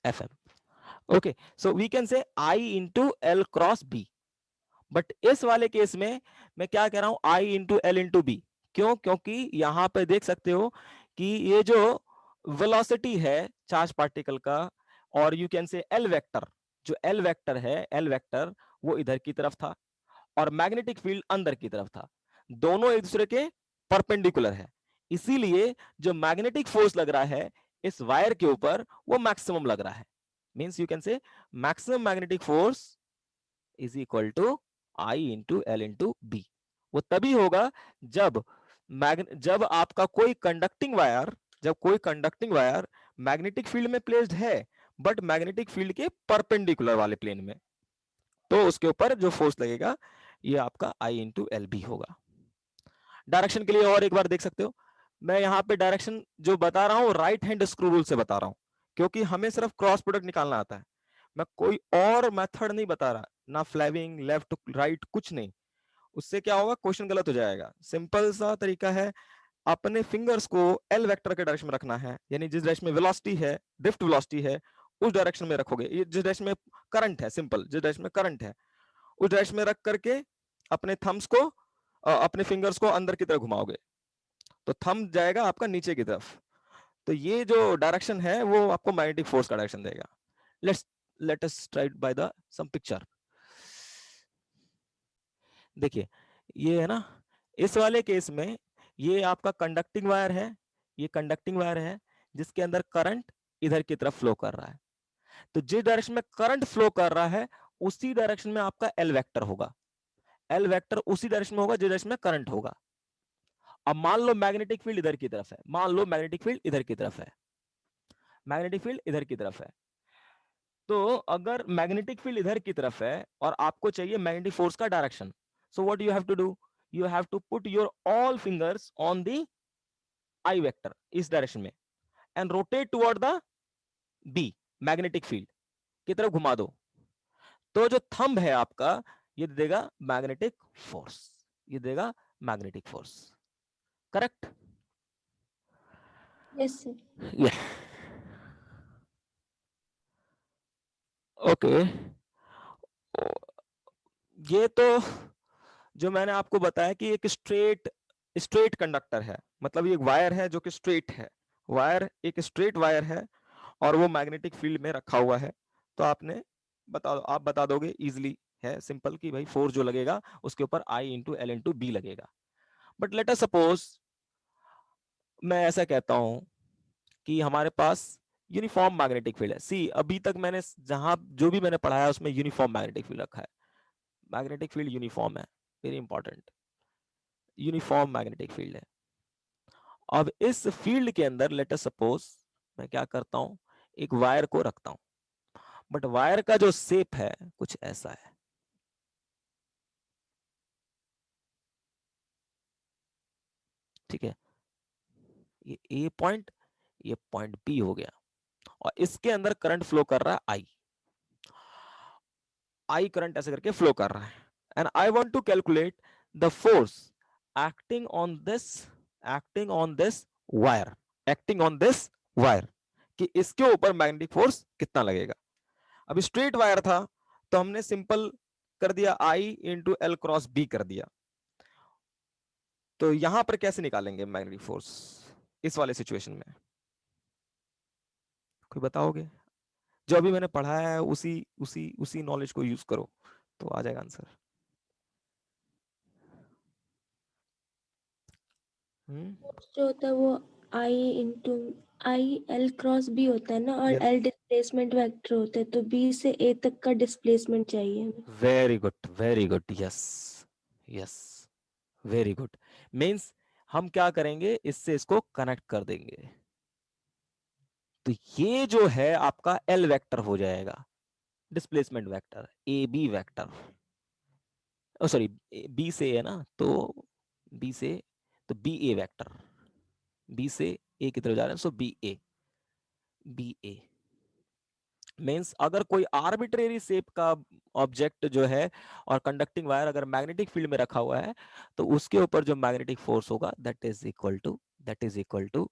Fm. Okay, so we can say I into L cross B. But इस वाले case में मैं क्या कह रहा हूं, I into L into B. क्यों? क्योंकि यहां पे देख सकते हो कि ये जो वेलोसिटी है चार्ज पार्टिकल का, और यू कैन से एल वेक्टर, जो एल वेक्टर है, एल वेक्टर वो इधर की तरफ था और मैग्नेटिक फील्ड अंदर की तरफ था, दोनों एक दूसरे के परपेंडिकुलर है. इसीलिए जो मैग्नेटिक फोर्स लग रहा है इस वायर के ऊपर वो मैक्सिमम लग रहा है. Means you can say maximum magnetic force is equal to I into L into B. वो तभी होगा जब जब आपका कोई कंडक्टिंग वायर मैग्नेटिक फील्ड में प्लेस्ड है बट मैग्नेटिक फील्ड के परपेंडिकुलर वाले प्लेन में, तो उसके ऊपर जो फोर्स लगेगा ये आपका I इंटू एल बी होगा. डायरेक्शन के लिए और एक बार देख सकते हो, मैं यहां पे डायरेक्शन जो बता रहा हूं राइट हैंड स्क्रू रूल से बता रहा हूं, क्योंकि हमें सिर्फ क्रॉस प्रोडक्ट निकालना आता है. मैं कोई और मेथड नहीं बता रहा, ना फ्लेविंग लेफ्ट राइट कुछ नहीं. उससे क्या होगा, क्वेश्चन गलत हो जाएगा. सिंपल सा तरीका है, अपने फिंगर्स को एल वेक्टर के डायरेक्शन में रखना है, यानी जिस डायरेक्शन में वेलोसिटी है, ड्रिफ्ट वेलोसिटी है, उस डायरेक्शन में रखोगे. ये जिस डायरेक्शन में करंट है, सिंपल जिस डायरेक्शन में करंट है उस डायरेक्शन में रख करके अपने थम्स को अपने फिंगर्स को अंदर की तरफ घुमाओगे तो थंब जाएगा आपका नीचे की तरफ. तो ये जो डायरेक्शन है वो आपको मैग्नेटिक फोर्स का डायरेक्शन देगा. Let us try by the some picture. देखिए ये है ना, इस वाले केस में ये आपका कंडक्टिंग वायर है, ये कंडक्टिंग वायर है जिसके अंदर करंट इधर की तरफ फ्लो कर रहा है. तो जिस डायरेक्शन में करंट फ्लो कर रहा है उसी डायरेक्शन में आपका एल वेक्टर होगा. एल वेक्टर उसी डायरेक्शन में होगा जिस डायरेक्शन में करंट होगा. अब मान लो मैग्नेटिक फील्ड इधर की तरफ है, मान लो मैग्नेटिक फील्ड इधर की तरफ है, मैग्नेटिक फील्ड इधर की तरफ है. तो अगर मैग्नेटिक फील्ड इधर की तरफ है और आपको चाहिए मैग्नेटिक फोर्स का direction, so what you have to do, you have to put your all fingers on the I vector इस डायरेक्शन में and rotate toward the B, magnetic field की तरफ घुमा दो. तो जो थंब है आपका ये देगा मैग्नेटिक फोर्स, ये देगा magnetic force. Correct? Yes sir. ये ओके. ये तो जो मैंने आपको बताया कि एक स्ट्रेट कंडक्टर है, मतलब ये एक वायर है जो कि स्ट्रेट है, वायर एक स्ट्रेट वायर है और वो मैग्नेटिक फील्ड में रखा हुआ है. तो आपने आप बता दोगे इजीली, है सिंपल कि भाई फोर्स जो लगेगा उसके ऊपर आई इंटू एल इंटू बी लगेगा. बट लेट अस सपोज मैं ऐसा कहता हूं कि हमारे पास यूनिफॉर्म मैग्नेटिक फील्ड है. सी अभी तक मैंने जहां जो भी मैंने पढ़ाया उसमें यूनिफॉर्म मैग्नेटिक फील्ड रखा है. मैग्नेटिक फील्ड यूनिफॉर्म है, very important, uniform magnetic field है. अब इस फील्ड के अंदर लेट अस सपोज मैं क्या करता हूं, एक वायर को रखता हूं, बट वायर का जो शेप है कुछ ऐसा है. ठीक है, ये ए पॉइंट, ये पॉइंट बी हो गया और इसके अंदर करंट फ्लो कर रहा है आई करंट ऐसे करके फ्लो कर रहा है. And I want to calculate the force acting on this, acting on this wire, acting on this wire, कि इसके ऊपर मैग्नेटिक फोर्स कितना लगेगा. अब स्ट्रेट वायर था तो हमने सिंपल कर दिया आई इंटू एल क्रॉस बी कर दिया. तो यहां पर कैसे निकालेंगे मैग्नेटिक फोर्स इस वाले सिचुएशन में, कोई बताओगे? जो अभी मैंने पढ़ाया है उसी उसी उसी नॉलेज को यूज करो तो आ जाएगा आंसर. जो होता है वो I into I L cross B होता है ना, और Yes. एल डिस्प्लेसमेंट वेक्टर होता है, तो बी से ए तक का डिस्प्लेसमेंट चाहिए हमें। Very good, very good, yes yes, very good. Means हम क्या करेंगे, इससे इसको कनेक्ट कर देंगे, तो ये जो है आपका एल वेक्टर हो जाएगा, displacement vector, A B vector, sorry B से है ना, तो बी से, तो बी ए वेक्टर, बी से ए की तरफ जा रहे हैं, so B A, B A means अगर कोई आर्बिट्रेरी शेप का ऑब्जेक्ट जो है और कंडक्टिंग वायर अगर मैग्नेटिक फील्ड में रखा हुआ है, तो उसके ऊपर जो मैग्नेटिक फोर्स होगा that is equal to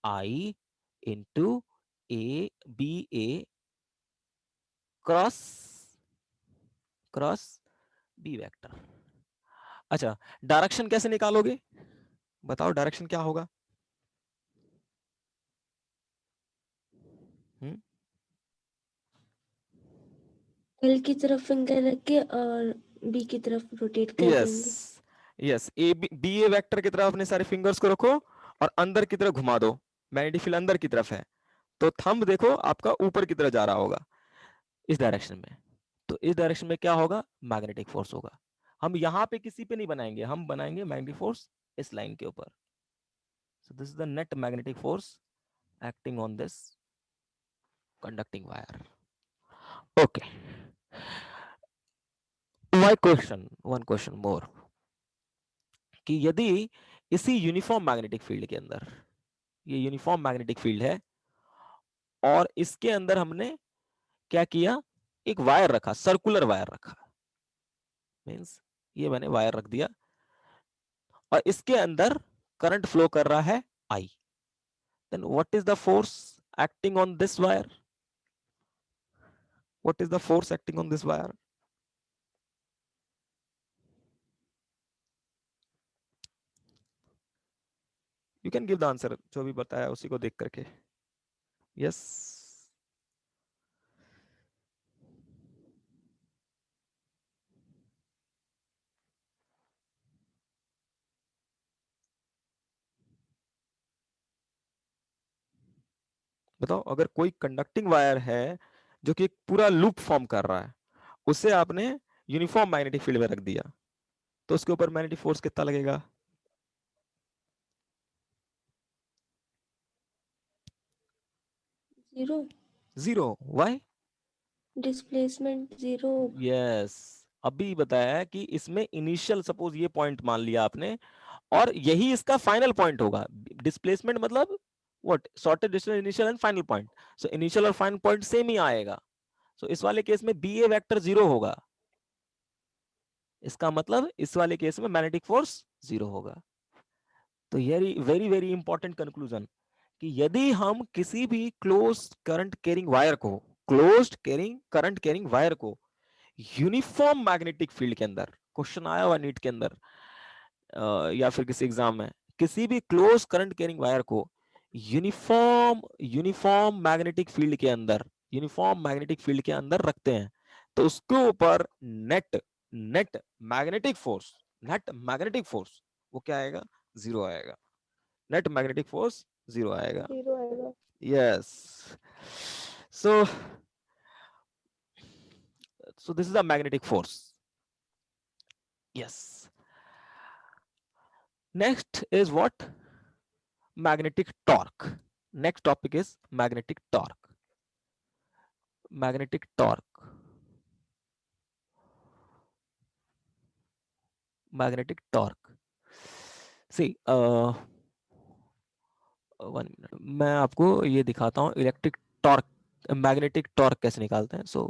I into A B A cross cross B vector. अच्छा, डायरेक्शन कैसे निकालोगे, बताओ डायरेक्शन क्या होगा? एल की तरफ फिंगर रख के और बी की तरफ रोटेट कर यस देंगे। Yes, A B A vector की तरफ अपने सारे फिंगर्स को रखो और अंदर की तरफ घुमा दो, मैग्नेटिक फील्ड अंदर की तरफ है, तो थंब देखो आपका ऊपर की तरफ जा रहा होगा इस डायरेक्शन में, तो इस डायरेक्शन में क्या होगा, मैग्नेटिक फोर्स होगा। हम यहां पे किसी पे नहीं बनाएंगे, हम बनाएंगे मैग्नेटिक फोर्स इस लाइन के ऊपर। So this is the net magnetic force acting on this conducting wire. Okay, one question more, कि यदि इसी यूनिफॉर्म मैग्नेटिक फील्ड के अंदर, ये यूनिफॉर्म मैग्नेटिक फील्ड है और इसके अंदर हमने क्या किया, एक वायर रखा, सर्कुलर वायर रखा, मींस ये मैंने वायर रख दिया और इसके अंदर करंट फ्लो कर रहा है I, then what is the force acting on this wire, what is the force acting on this wire? You can give the answer, जो भी बताया उसी को देख करके। यस, बताओ, अगर कोई कंडक्टिंग वायर है जो कि एक पूरा लूप फॉर्म कर रहा है, उसे आपने यूनिफॉर्म मैग्नेटिक फील्ड में रख दिया, तो उसके ऊपर मैग्नेटिक फोर्स कितना लगेगा? Zero. Zero. Why? Displacement zero होगा। यस, अभी बताया है कि इसमें इनिशियल, सपोज ये पॉइंट मान लिया आपने और यही इसका फाइनल पॉइंट होगा। डिस्प्लेसमेंट मतलब what, shortest distance initial and final point, so initial और फाइनल पॉइंट सेम ही आएगा, सो इस वाले केस में बी ए वेक्टर जीरो होगा, इसका मतलब इस वाले केस में मैग्नेटिक फोर्स जीरो होगा। तो ये वेरी वेरी इंपॉर्टेंट कंक्लूजन, कि यदि हम किसी भी क्लोज करंट कैरिंग वायर को, closed carrying current carrying wire को यूनिफॉर्म मैग्नेटिक फील्ड के अंदर, क्वेश्चन आया हुआ नीट के अंदर या फिर किसी एग्जाम में, किसी भी क्लोज करंट कैरिंग वायर को यूनिफॉर्म यूनिफॉर्म मैग्नेटिक फील्ड के अंदर, यूनिफॉर्म मैग्नेटिक फील्ड के अंदर रखते हैं, तो उसके ऊपर net net magnetic force, net magnetic force वो क्या आएगा, जीरो आएगा, नेट मैग्नेटिक फोर्स जीरो आएगा। जीरो आएगा। Yes, so so this is the magnetic force. Yes, next is what, magnetic torque. Next topic is magnetic torque. Magnetic torque, magnetic torque, see one minute, मैं आपको ये दिखाता हूँ electric torque, magnetic torque कैसे निकालते हैं। So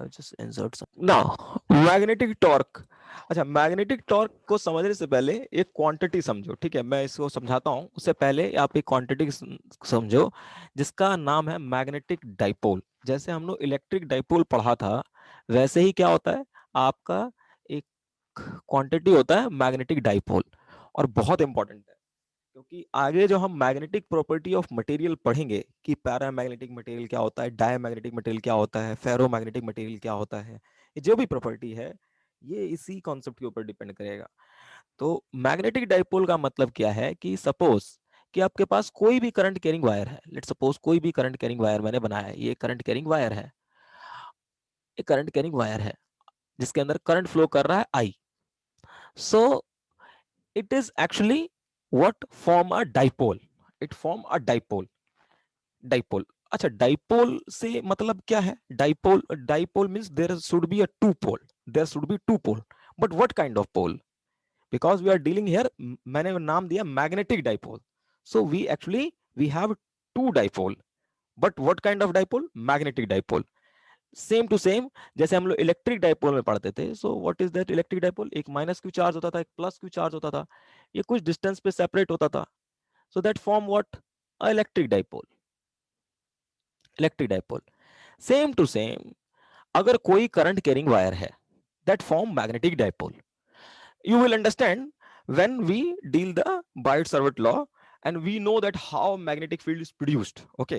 just insert सम now magnetic torque. अच्छा, magnetic torque को समझने से पहले एक क्वांटिटी समझो, ठीक है, मैं इसको समझाता हूँ, उससे पहले आप एक क्वांटिटी समझो जिसका नाम है मैग्नेटिक डाइपोल। जैसे हम लोग इलेक्ट्रिक डाइपोल पढ़ा था, वैसे ही क्या होता है आपका एक क्वांटिटी होता है मैग्नेटिक डाइपोल, और बहुत इंपॉर्टेंट है, क्योंकि आगे जो हम मैग्नेटिक प्रॉपर्टी ऑफ मटेरियल पढ़ेंगे कि पैरामैग्नेटिक मटेरियल क्या होता है, डायमैग्नेटिक मटेरियल क्या होता है, फेरोमैग्नेटिक मटेरियल क्या होता है, ये जो भी प्रॉपर्टी है ये इसी कॉन्सेप्ट के ऊपर डिपेंड करेगा। तो मैग्नेटिक डाइपोल का मतलब क्या है कि सपोज कि आपके पास कोई भी करंट कैरिंग वायर है, लेट्स सपोज कोई भी करंट कैरिंग वायर मैंने बनाया है, ये करंट कैरिंग वायर है, ये करंट कैरिंग वायर है जिसके अंदर करंट फ्लो कर रहा है आई. सो it is actually what form a dipole. It form a dipole. Dipole. अच्छा, डाइपोल से मतलब क्या है? Dipole, dipole means there should be a two pole, there should be two pole. But what kind of pole? Because we are dealing here, मैंने नाम दिया magnetic dipole. So we have two dipole. But what kind of dipole? Magnetic dipole. Same to same जैसे हम लोग electric dipole में पढ़ते थे. So what is that electric dipole? एक माइनस क्यू चार्ज होता था, एक प्लस क्यू चार्ज होता था, ये कुछ डिस्टेंस पे सेपरेट होता था. So that form what? Electric dipole. Electric dipole. Same to same अगर कोई करंट कैरिंग वायर है, that form magnetic dipole. You will understand when we deal the Biot-Savart law and we know that how magnetic field is produced. Okay,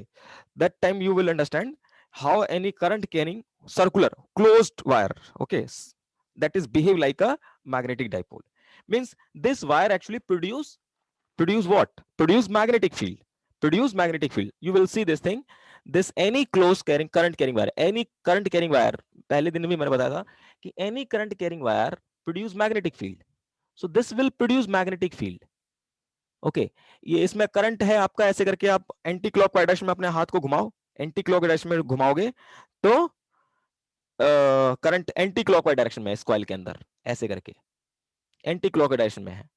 that time you will understand how any current carrying circular closed wire, okay, that is behave like a magnetic dipole. Means this wire actually produce what? Produce magnetic field. Produce magnetic field. You will see this thing. This any closed carrying current carrying wire, any current carrying wire, पहले दिन भी मैंने बताया था कि any current carrying wire produce magnetic field. So this will produce magnetic field. Okay, ये इसमें current है आपका, ऐसे करके आप एंटी क्लॉकवाइज डायरेक्शन में अपने हाथ को घुमाओ, एंटी क्लॉकवाइज डायरेक्शन में घुमाओगे तो करंट एंटी क्लॉकवाइज डायरेक्शन में है, इस कॉइल के अंदर ऐसे करके एंटी क्लॉकवाइज डायरेक्शन में है.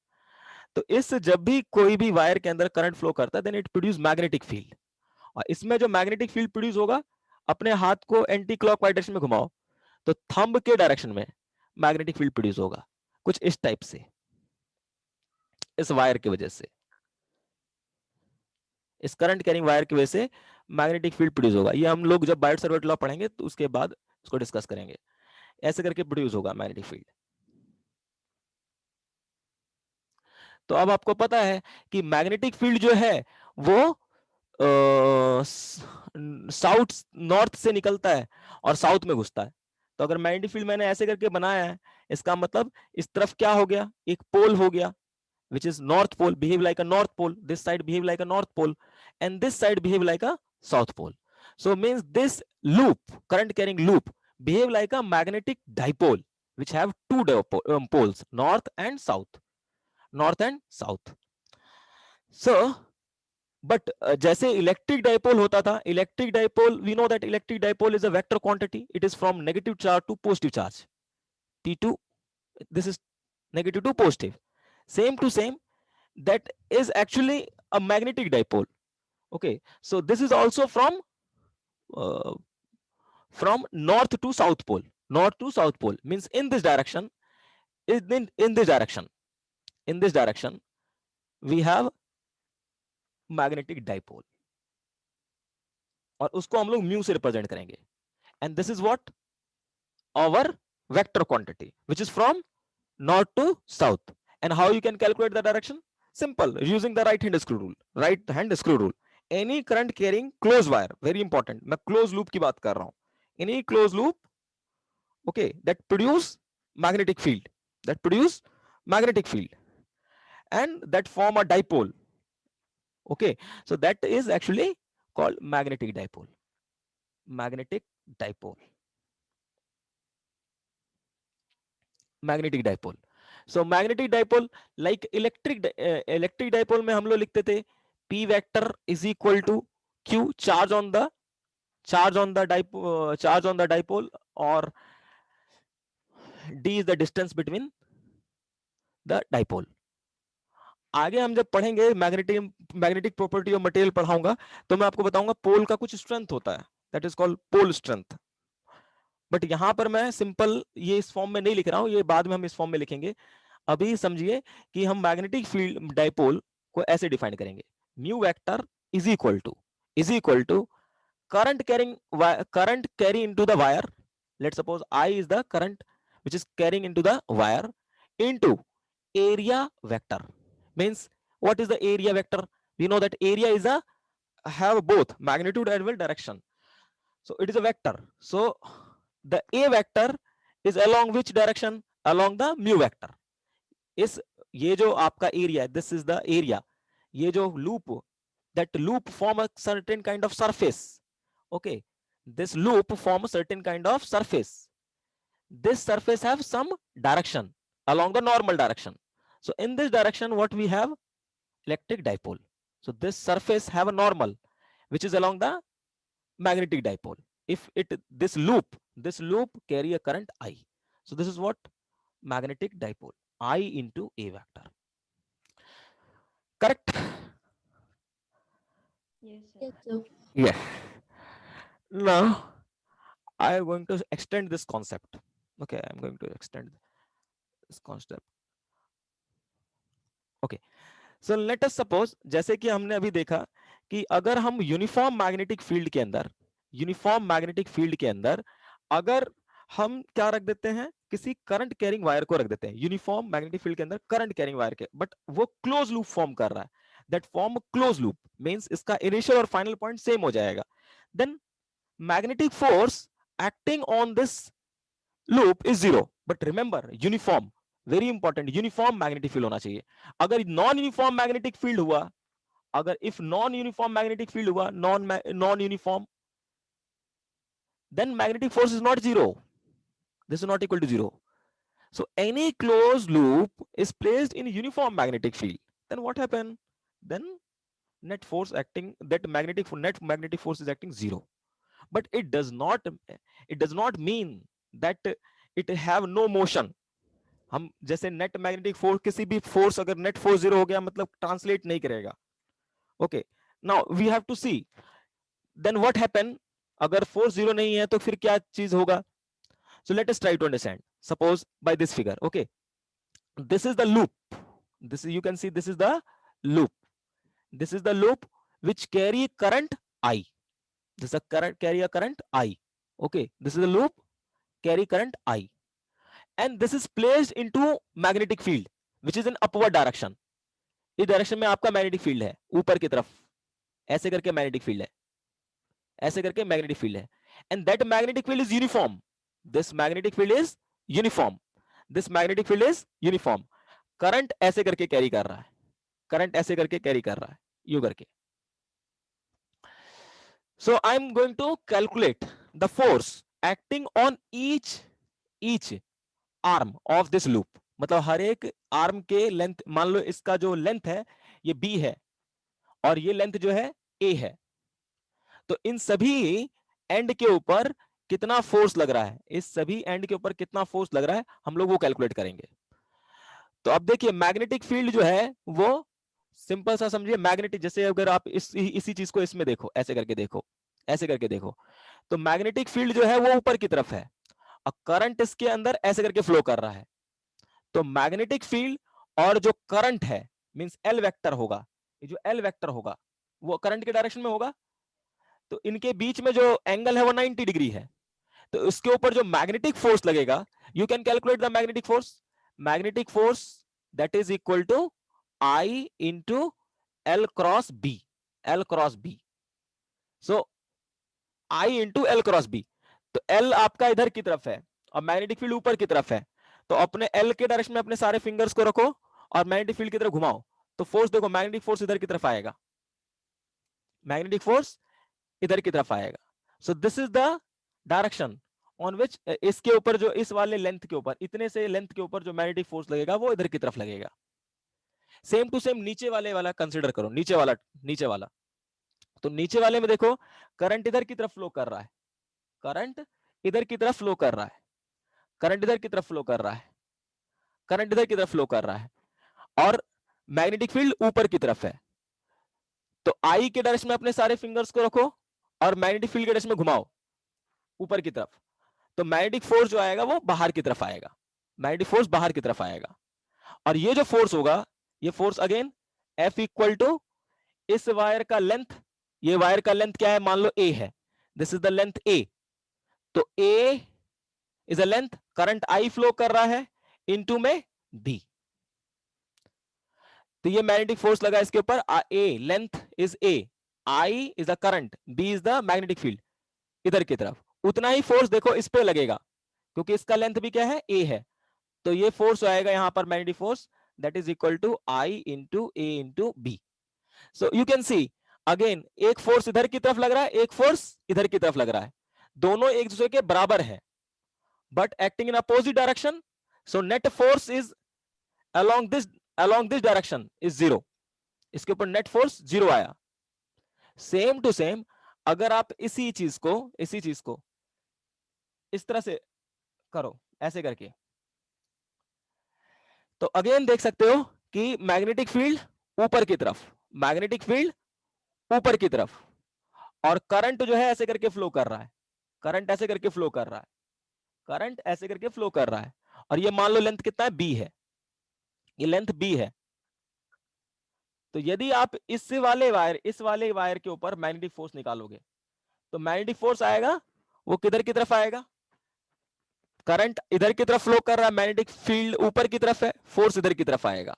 तो इस जब भी कोई भी वायर के अंदर करंट फ्लो करता है then it produce magnetic field. और इसमें जो मैग्नेटिक फील्ड प्रोड्यूस होगा, अपने हाथ को एंटी क्लॉकवाइज डायरेक्शन में घुमाओ तो थंब के डायरेक्शन में मैग्नेटिक फील्ड प्रोड्यूस होगा, कुछ इस टाइप से, इस वायर की वजह से, इस करंट कैरिंग वायर की वजह से मैग्नेटिक फील्ड प्रोड्यूस होगा. ये हम लोग जब बायोट-सावर्ट लॉ पढ़ेंगे तो उसके बाद उसको डिस्कस करेंगे. ऐसे करके प्रोड्यूस होगा मैग्नेटिक फील्ड. तो अब आपको पता है कि मैग्नेटिक फील्ड जो है वो साउथ नॉर्थ से निकलता है और साउथ में घुसता है. तो अगर मैग्नेटिक फील्ड मैंने ऐसे करके बनाया है, इसका मतलब इस तरफ क्या हो गया? एक पोल हो गया which is north pole, behave like a north pole, this side behave like a north pole, and this side behave like a south pole. So means this loop, current carrying loop, behave like a magnetic dipole which have two poles, north and south, north and south. So but जैसे electric dipole होता था, electric dipole we know that electric dipole is a vector quantity, it is from negative charge to positive charge, P2, this is negative to positive. Same to same, that is actually a magnetic dipole. Okay, so this is also uh, from north to south pole. North to south pole means in this direction, in this direction, in this direction we have magnetic dipole और उसको हम लोग mu से represent करेंगे. And this is what our vector quantity which is from north to south. And how you can calculate the direction? Simple, using the right hand screw rule. Right hand screw rule. Any current carrying closed wire, very important, मैं closed loop की बात कर रहा हूं. Any closed loop, okay, that produce magnetic field, that produce magnetic field, and that form a dipole. Okay, so that is actually called magnetic dipole. Magnetic dipole. Magnetic dipole. So magnetic dipole like electric dipole में हम लोग लिखते थे P vector is equal to Q, charge on the dipole, or D is the distance between the dipole. आगे हम जब पढ़ेंगे magnetic property of material पढ़ाऊंगा तो मैं आपको बताऊंगा पोल का कुछ स्ट्रेंथ होता है, that is called pole strength. But यहां पर मैं सिंपल ये इस फॉर्म में नहीं लिख रहा हूं, ये बाद में हम इस फॉर्म में लिखेंगे. अभी समझिए कि हम मैग्नेटिक फील्ड डाइपोल को ऐसे डिफाइन करेंगे. Mu vector is equal to current carry into the wire. Let's suppose I is the current which is carrying into the wire into area vector. Means what is the area vector? We know that area is a have both magnitude as well direction, so it is a vector. So the a vector is along which direction? Along the mu vector. इस ये जो आपका area है, this is the area, ये जो loop, that loop form a certain kind of surface. Okay, this loop form a certain kind of surface. This surface have some direction along the normal direction. So in this direction what we have? Electric dipole. So this surface have a normal which is along the magnetic dipole. If it this loop carry a current I. So this is what? Magnetic dipole, I into A vector. Correct? Yes, sir. Yes. Now I am going to extend this concept. Okay, I'm going to extend this concept. Okay, so let us suppose, जैसे कि हमने अभी देखा कि अगर हम uniform magnetic field के अंदर अगर हम क्या रख देते हैं, किसी करंट कैरिंग वायर को रख देते हैं यूनिफॉर्म मैग्नेटिक फील्ड के अंदर, करंट कैरिंग वायर के, बट वो क्लोज लूप फॉर्म कर रहा है, that form close loop means इसका इनिशियल और फाइनल पॉइंट सेम हो जाएगा, then magnetic force acting on this loop is zero. But remember, uniform, very important, uniform magnetic field होना चाहिए. अगर नॉन यूनिफॉर्म मैग्नेटिक फील्ड हुआ, अगर if non uniform magnetic field हुआ, non uniform, then magnetic force is not zero. This is not equal to zero. So any closed loop is placed in uniform magnetic field. Then what happen? Then net force acting, that net magnetic force is acting zero. But it does not mean that it have no motion. हम जैसे net magnetic force, किसी भी force अगर net force zero हो गया मतलब translate नहीं करेगा. Okay, now we have to see then what happen. अगर फोर्स जीरो नहीं है तो फिर क्या चीज होगा? So let us try to understand. Suppose by this figure, okay, this is the loop, this is, you can see this is the loop, this is the loop which carry current I. This is a current, carry a current I. Okay, this is the loop carry current I, and this is placed into magnetic field which is in upward direction. इस direction में आपका magnetic field है, ऊपर की तरफ ऐसे करके magnetic field है, ऐसे करके मैग्नेटिक फील्ड है, and that magnetic field is uniform. This magnetic field is uniform, this magnetic field is uniform. Current ऐसे करके कैरी कर रहा है, करंट ऐसे करके कैरी कर रहा है, यू करके. So I am going to calculate the force acting on each arm of this loop. मतलब हर एक आर्म के लेंथ, मान लो इसका जो लेंथ है ये b है और ये लेंथ जो है a है, तो इन सभी एंड के ऊपर कितना फोर्स लग रहा है, इस सभी एंड के ऊपर कितना फोर्स लग रहा है हम लोग वो कैलकुलेट करेंगे. तो अब देखिए मैग्नेटिक फील्ड जो है वो सिंपल सा समझिए, मैग्नेटिक, जैसे अगर आप इसी चीज को इसमें देखो, ऐसे करके देखो, ऐसे करके देखो, तो मैग्नेटिक फील्ड जो है वो ऊपर की तरफ है और करंट इसके अंदर ऐसे करके फ्लो कर रहा है. तो मैग्नेटिक फील्ड और जो करंट है मींस एल वेक्टर होगा, ये जो एल वेक्टर होगा वो करंट के डायरेक्शन में होगा, तो इनके बीच में जो एंगल है वो 90 डिग्री है. तो उसके ऊपर जो मैग्नेटिक फोर्स लगेगा, you can calculate the magnetic force. Magnetic force that is equal to I into L cross B, L cross B. So I into L cross B. तो L आपका इधर की तरफ है और मैग्नेटिक फील्ड ऊपर की तरफ है, तो अपने L के डायरेक्शन में अपने सारे फिंगर्स को रखो और मैग्नेटिक फील्ड की तरफ घुमाओ, तो फोर्स देखो, मैग्नेटिक फोर्स इधर की तरफ आएगा, मैग्नेटिक फोर्स इधर की तरफ आएगा. सो this is the direction on which, इसके ऊपर जो इस वाले लेंथ के ऊपर, इतने से लेंथ के ऊपर जो मैग्नेटिक फोर्स लगेगा वो इधर की तरफ लगेगा. सेम टू सेम नीचे वाला कंसीडर करो, नीचे वाला. तो नीचे वाले में देखो करंट इधर की तरफ फ्लो कर रहा है, करंट इधर की तरफ फ्लो कर रहा है, करंट इधर की तरफ फ्लो कर रहा है, करंट इधर की तरफ फ्लो कर रहा है, और मैग्नेटिक फील्ड ऊपर की तरफ है. तो आई के डायरेक्शन में अपने सारे फिंगर्स को रखो और मैग्नेटिक फील्ड के डायरेक्शन में घुमाओ ऊपर की तरफ, तो मैग्नेटिक फोर्स जो आएगा वो बाहर की तरफ आएगा, मैग्नेटिक फोर्स बाहर की तरफ आएगा. और ये जो फोर्स होगा, ये force again F equal to इस वायर का लेंथ, ये वायर का लेंथ क्या है, मान लो A है, this is the length A. तो A is a length, current I flow कर रहा है इनटू में B. तो ये मैग्नेटिक फोर्स लगा इसके ऊपर, A length is A, I is the current, B is the magnetic field इधर की तरफ. उतना ही फोर्स देखो इस पे लगेगा क्योंकि इसका लेंथ भी क्या है, A है. तो ये फोर्स आएगा यहां पर magnetic force that is equal to I into A into B. So you can see again, एक फोर्स इधर की तरफ लग रहा है, एक फोर्स इधर की तरफ लग रहा है, दोनों एक दूसरे के बराबर है, but acting in opposite direction. So net force is along this along this direction is 0. इसके ऊपर नेट फोर्स 0 आया. सेम टू सेम अगर आप इसी चीज को इस तरह से करो, ऐसे करके, तो अगेन देख सकते हो कि मैग्नेटिक फील्ड ऊपर की तरफ, मैग्नेटिक फील्ड ऊपर की तरफ, और करंट जो है ऐसे करके फ्लो कर रहा है, करंट ऐसे करके फ्लो कर रहा है, करंट ऐसे करके फ्लो कर रहा है. और ये मान लो लेंथ कितना है, बी है, ये लेंथ बी है. तो यदि आप इस वाले वायर के ऊपर मैग्नेटिक फोर्स निकालोगे, तो मैग्नेटिक फोर्स आएगा, वो किधर की तरफ आएगा, करंट इधर की तरफ फ्लो कर रहा है, मैग्नेटिक फील्ड ऊपर की तरफ है, फोर्स इधर की तरफ आएगा.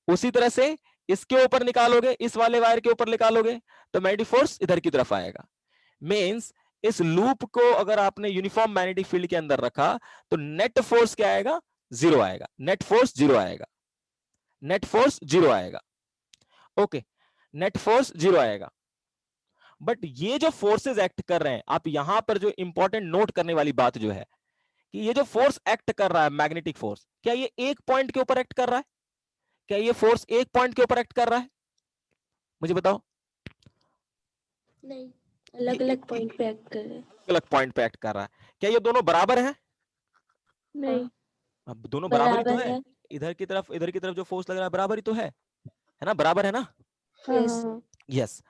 उसी तरह से इसके ऊपर निकालोगे, इस वाले वायर के ऊपर निकालोगे, तो मैग्नेटिक फोर्स इधर की तरफ आएगा. मींस इस लूप को अगर आपने यूनिफॉर्म मैग्नेटिक फील्ड के अंदर रखा, तो नेट फोर्स क्या आएगा, 0 आएगा, नेट फोर्स 0 आएगा, नेट फोर्स 0 आएगा. ओके, नेट फोर्स 0 आएगा. बट ये जो फोर्सेस एक्ट कर रहे हैं, आप यहां पर जो इंपॉर्टेंट नोट करने वाली बात जो है, कि ये जो फोर्स एक्ट कर रहा है, मैग्नेटिक फोर्स, क्या ये एक पॉइंट के ऊपर एक्ट कर रहा है, क्या ये फोर्स एक पॉइंट के ऊपर एक्ट कर रहा है, मुझे बताओ. नहीं, अलग अलग पॉइंट पे एक्ट कर रहे हैं. अलग पॉइंट पे एक्ट कर रहा है. क्या ये दोनों बराबर हैं, नहीं, अब दोनों बराबर ही तो बराबर है. है. इधर की तरफ जो फोर्स लग रहा है बराबर ही तो है ना, बराबर है ना. यस. यस.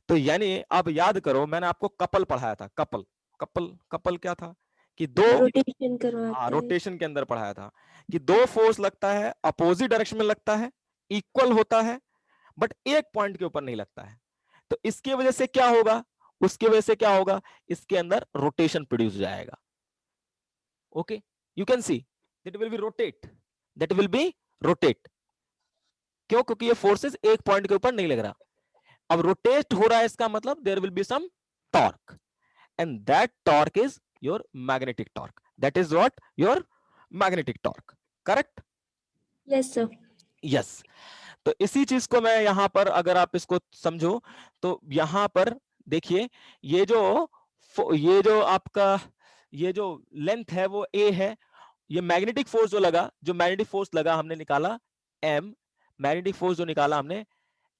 तो यानी आप याद करो, मैंने आपको कपल पढ़ाया था, कपल, कपल कपल क्या था, कि दो, रोटेशन करवाते हैं. रोटेशन के अंदर पढ़ाया था कि दो फोर्स लगता है, अपोजिट डायरेक्शन में लगता है, इक्वल होता है, बट एक पॉइंट के ऊपर नहीं लगता है. तो इसकी वजह से क्या होगा, उसकी वजह से क्या होगा, इसके अंदर रोटेशन प्रोड्यूस हो जाएगा. Okay, you can see that will be rotate, that will be rotate. क्यों, क्योंकि ये फोर्सेस एक पॉइंट के ऊपर नहीं लग रहा. अब रोटेट हो रहा है, इसका मतलब there will be some torque, and that torque is your magnetic torque. That is what your magnetic torque. Correct. Yes sir. Yes. तो इसी चीज को मैं यहां पर, अगर आप इसको समझो, तो यहां पर देखिए, ये जो आपका ये जो लेंथ है वो a है. ये मैग्नेटिक फोर्स जो लगा, जो मैग्नेटिक फोर्स लगा हमने निकाला m, मैग्नेटिक फोर्स जो निकाला हमने,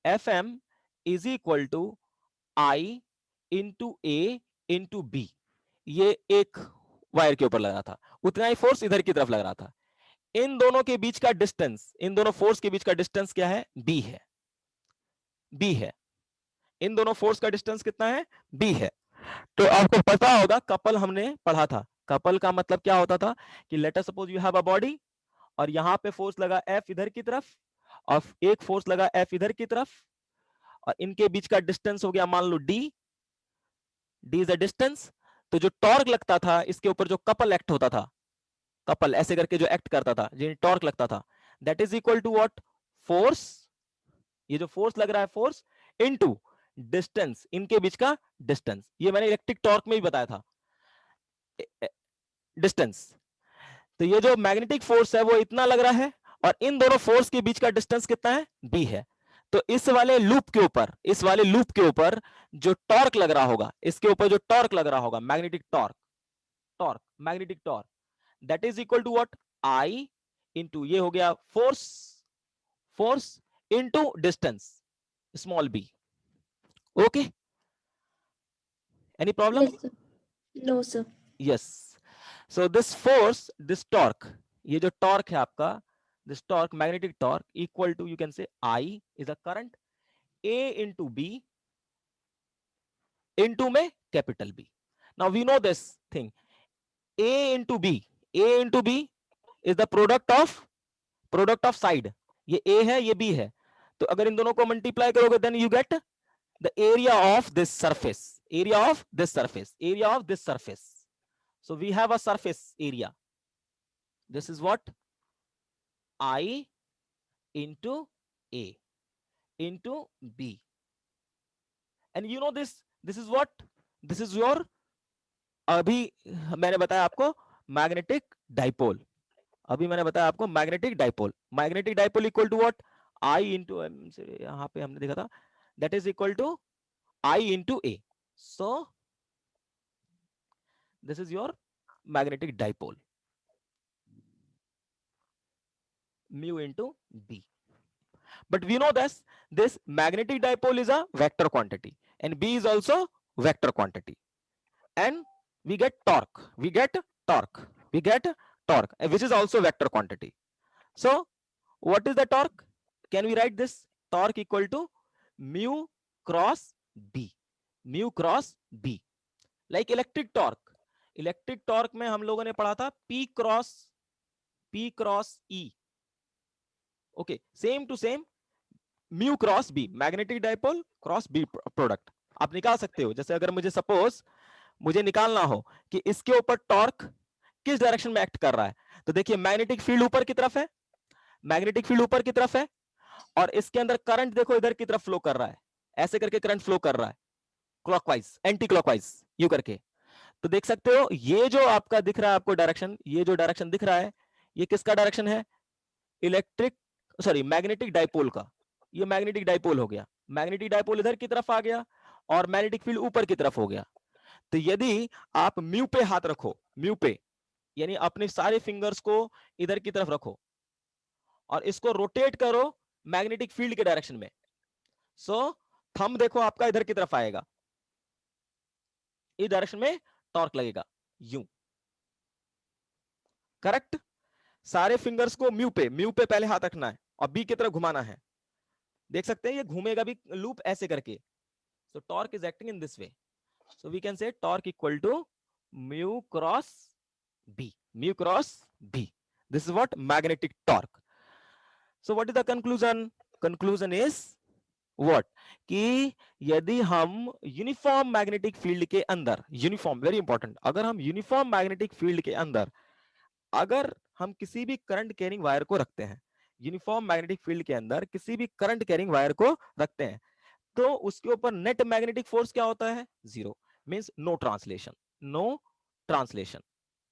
Fm is equal to I into A into B. ये एक वायर के ऊपर लगा था, उतना ही फोर्स इधर की तरफ लग रहा था. इन दोनों के बीच का डिस्टेंस, इन दोनों फोर्स के बीच का डिस्टेंस क्या है, b है, b है. इन दोनों फोर्स का डिस्टेंस कितना है, b है. तो आपको पता होगा, कपल हमने पढ़ा था. कपल का मतलब क्या होता था, कि late us suppose you have a body, और यहां पे फोर्स लगा F इधर की तरफ, और एक फोर्स लगा F इधर की तरफ, और इनके बीच का डिस्टेंस हो गया मान लो d, d is the distance. तो जो टॉर्क लगता था इसके ऊपर, जो कपल एक्ट होता था, कपल ऐसे करके जो एक्ट करता था, जो टॉर्क लगता था, that is equal to what, force, ये जो फोर्स लग रहा है, फोर्स इनटू डिस्टेंस, इनके बीच का डिस्टेंस. ये मैंने इलेक्ट्रिक टॉर्क में भी बताया था, डिस्टेंस. तो ये जो मैग्नेटिक फोर्स है वो इतना लग रहा है, और इन दोनों फोर्स के बीच का डिस्टेंस कितना है, b है. तो इस वाले लूप के ऊपर, इस वाले लूप के ऊपर जो टॉर्क लग रहा होगा, इसके ऊपर जो टॉर्क लग रहा होगा, magnetic torque, torque magnetic torque, that is equal to what, I into, ये हो गया force, force into distance, small b. Okay, any problem. Yes sir. No sir. Yes. So this force, this torque, ये जो torque है आपका, this torque, magnetic torque, equal to, you can say I is a current A into B, into में capital B. Now we know this thing, A into B, A into B is the product of side. ये A है, ये B है. तो अगर इन दोनों को multiply करोगे, then you get the area of this surface, area of this surface, area of this surface. So we have a surface area. This is what, I into A into B. And you know this is what, this is your, अभी मैंने बताया आपको magnetic dipole, अभी मैंने बताया आपको magnetic dipole. Magnetic dipole equal to what, I into, यहाँ पे हमने देखा था that is equal to I into A. So this is your magnetic dipole, mu into b. But we know this magnetic dipole is a vector quantity and b is also vector quantity, and we get torque, which is also vector quantity. So what is the torque? Can we write this torque equal to mu cross b, mu cross b, like electric torque. Electric torque में हम लोगों ने पढ़ा था P cross E. Okay, same to same mu cross B, magnetic dipole cross B product आप निकाल सकते हो. जैसे अगर मुझे सपोज मुझे निकालना हो कि इसके ऊपर टॉर्क किस डायरेक्शन में एक्ट कर रहा है, तो देखिए मैग्नेटिक फील्ड ऊपर की तरफ है, मैग्नेटिक फील्ड ऊपर की तरफ है, और इसके अंदर करंट देखो इधर की तरफ फ्लो कर रहा है, ऐसे करके करंट फ्लो कर रहा है क्लॉकवाइज एंटी क्लॉकवाइज यू करके. तो देख सकते हो ये जो आपका दिख रहा है आपको डायरेक्शन, ये जो डायरेक्शन दिख रहा है ये किसका डायरेक्शन है? इलेक्ट्रिक सॉरी मैग्नेटिक डाइपोल का. ये मैग्नेटिक डाइपोल हो गया, मैग्नेटिक डाइपोल इधर की तरफ आ गया और मैग्नेटिक फील्ड ऊपर की तरफ हो गया. तो यदि आप म्यू पे हाथ रखो, म्यू पे यानी अपने सारे फिंगर्स को इधर की तरफ रखो और इसको रोटेट करो मैग्नेटिक फील्ड के डायरेक्शन में, सो थंब देखो आपका इधर की तरफ आएगा, इस डायरेक्शन में टॉर्क लगेगा यू. करेक्ट. सारे फिंगर्स को म्यू पे पहले हाथ रखना है और बी की तरफ घुमाना है. देख सकते हैं ये घूमेगा भी लूप ऐसे करके. So torque is acting in this way. So we can say torque equal to mu cross B, mu cross B. This is what magnetic torque. So what is the conclusion? Conclusion is what कि यदि हम uniform magnetic field के अंदर, uniform very important, अगर हम uniform magnetic field के अंदर अगर हम किसी भी करंट कैरिंग वायर को रखते हैं, यूनिफॉर्म मैग्नेटिक फील्ड के अंदर किसी भी करंट कैरिंग वायर को रखते हैं, तो उसके ऊपर नेट मैग्नेटिक फोर्स क्या होता है? Zero. Means no translation, no translation,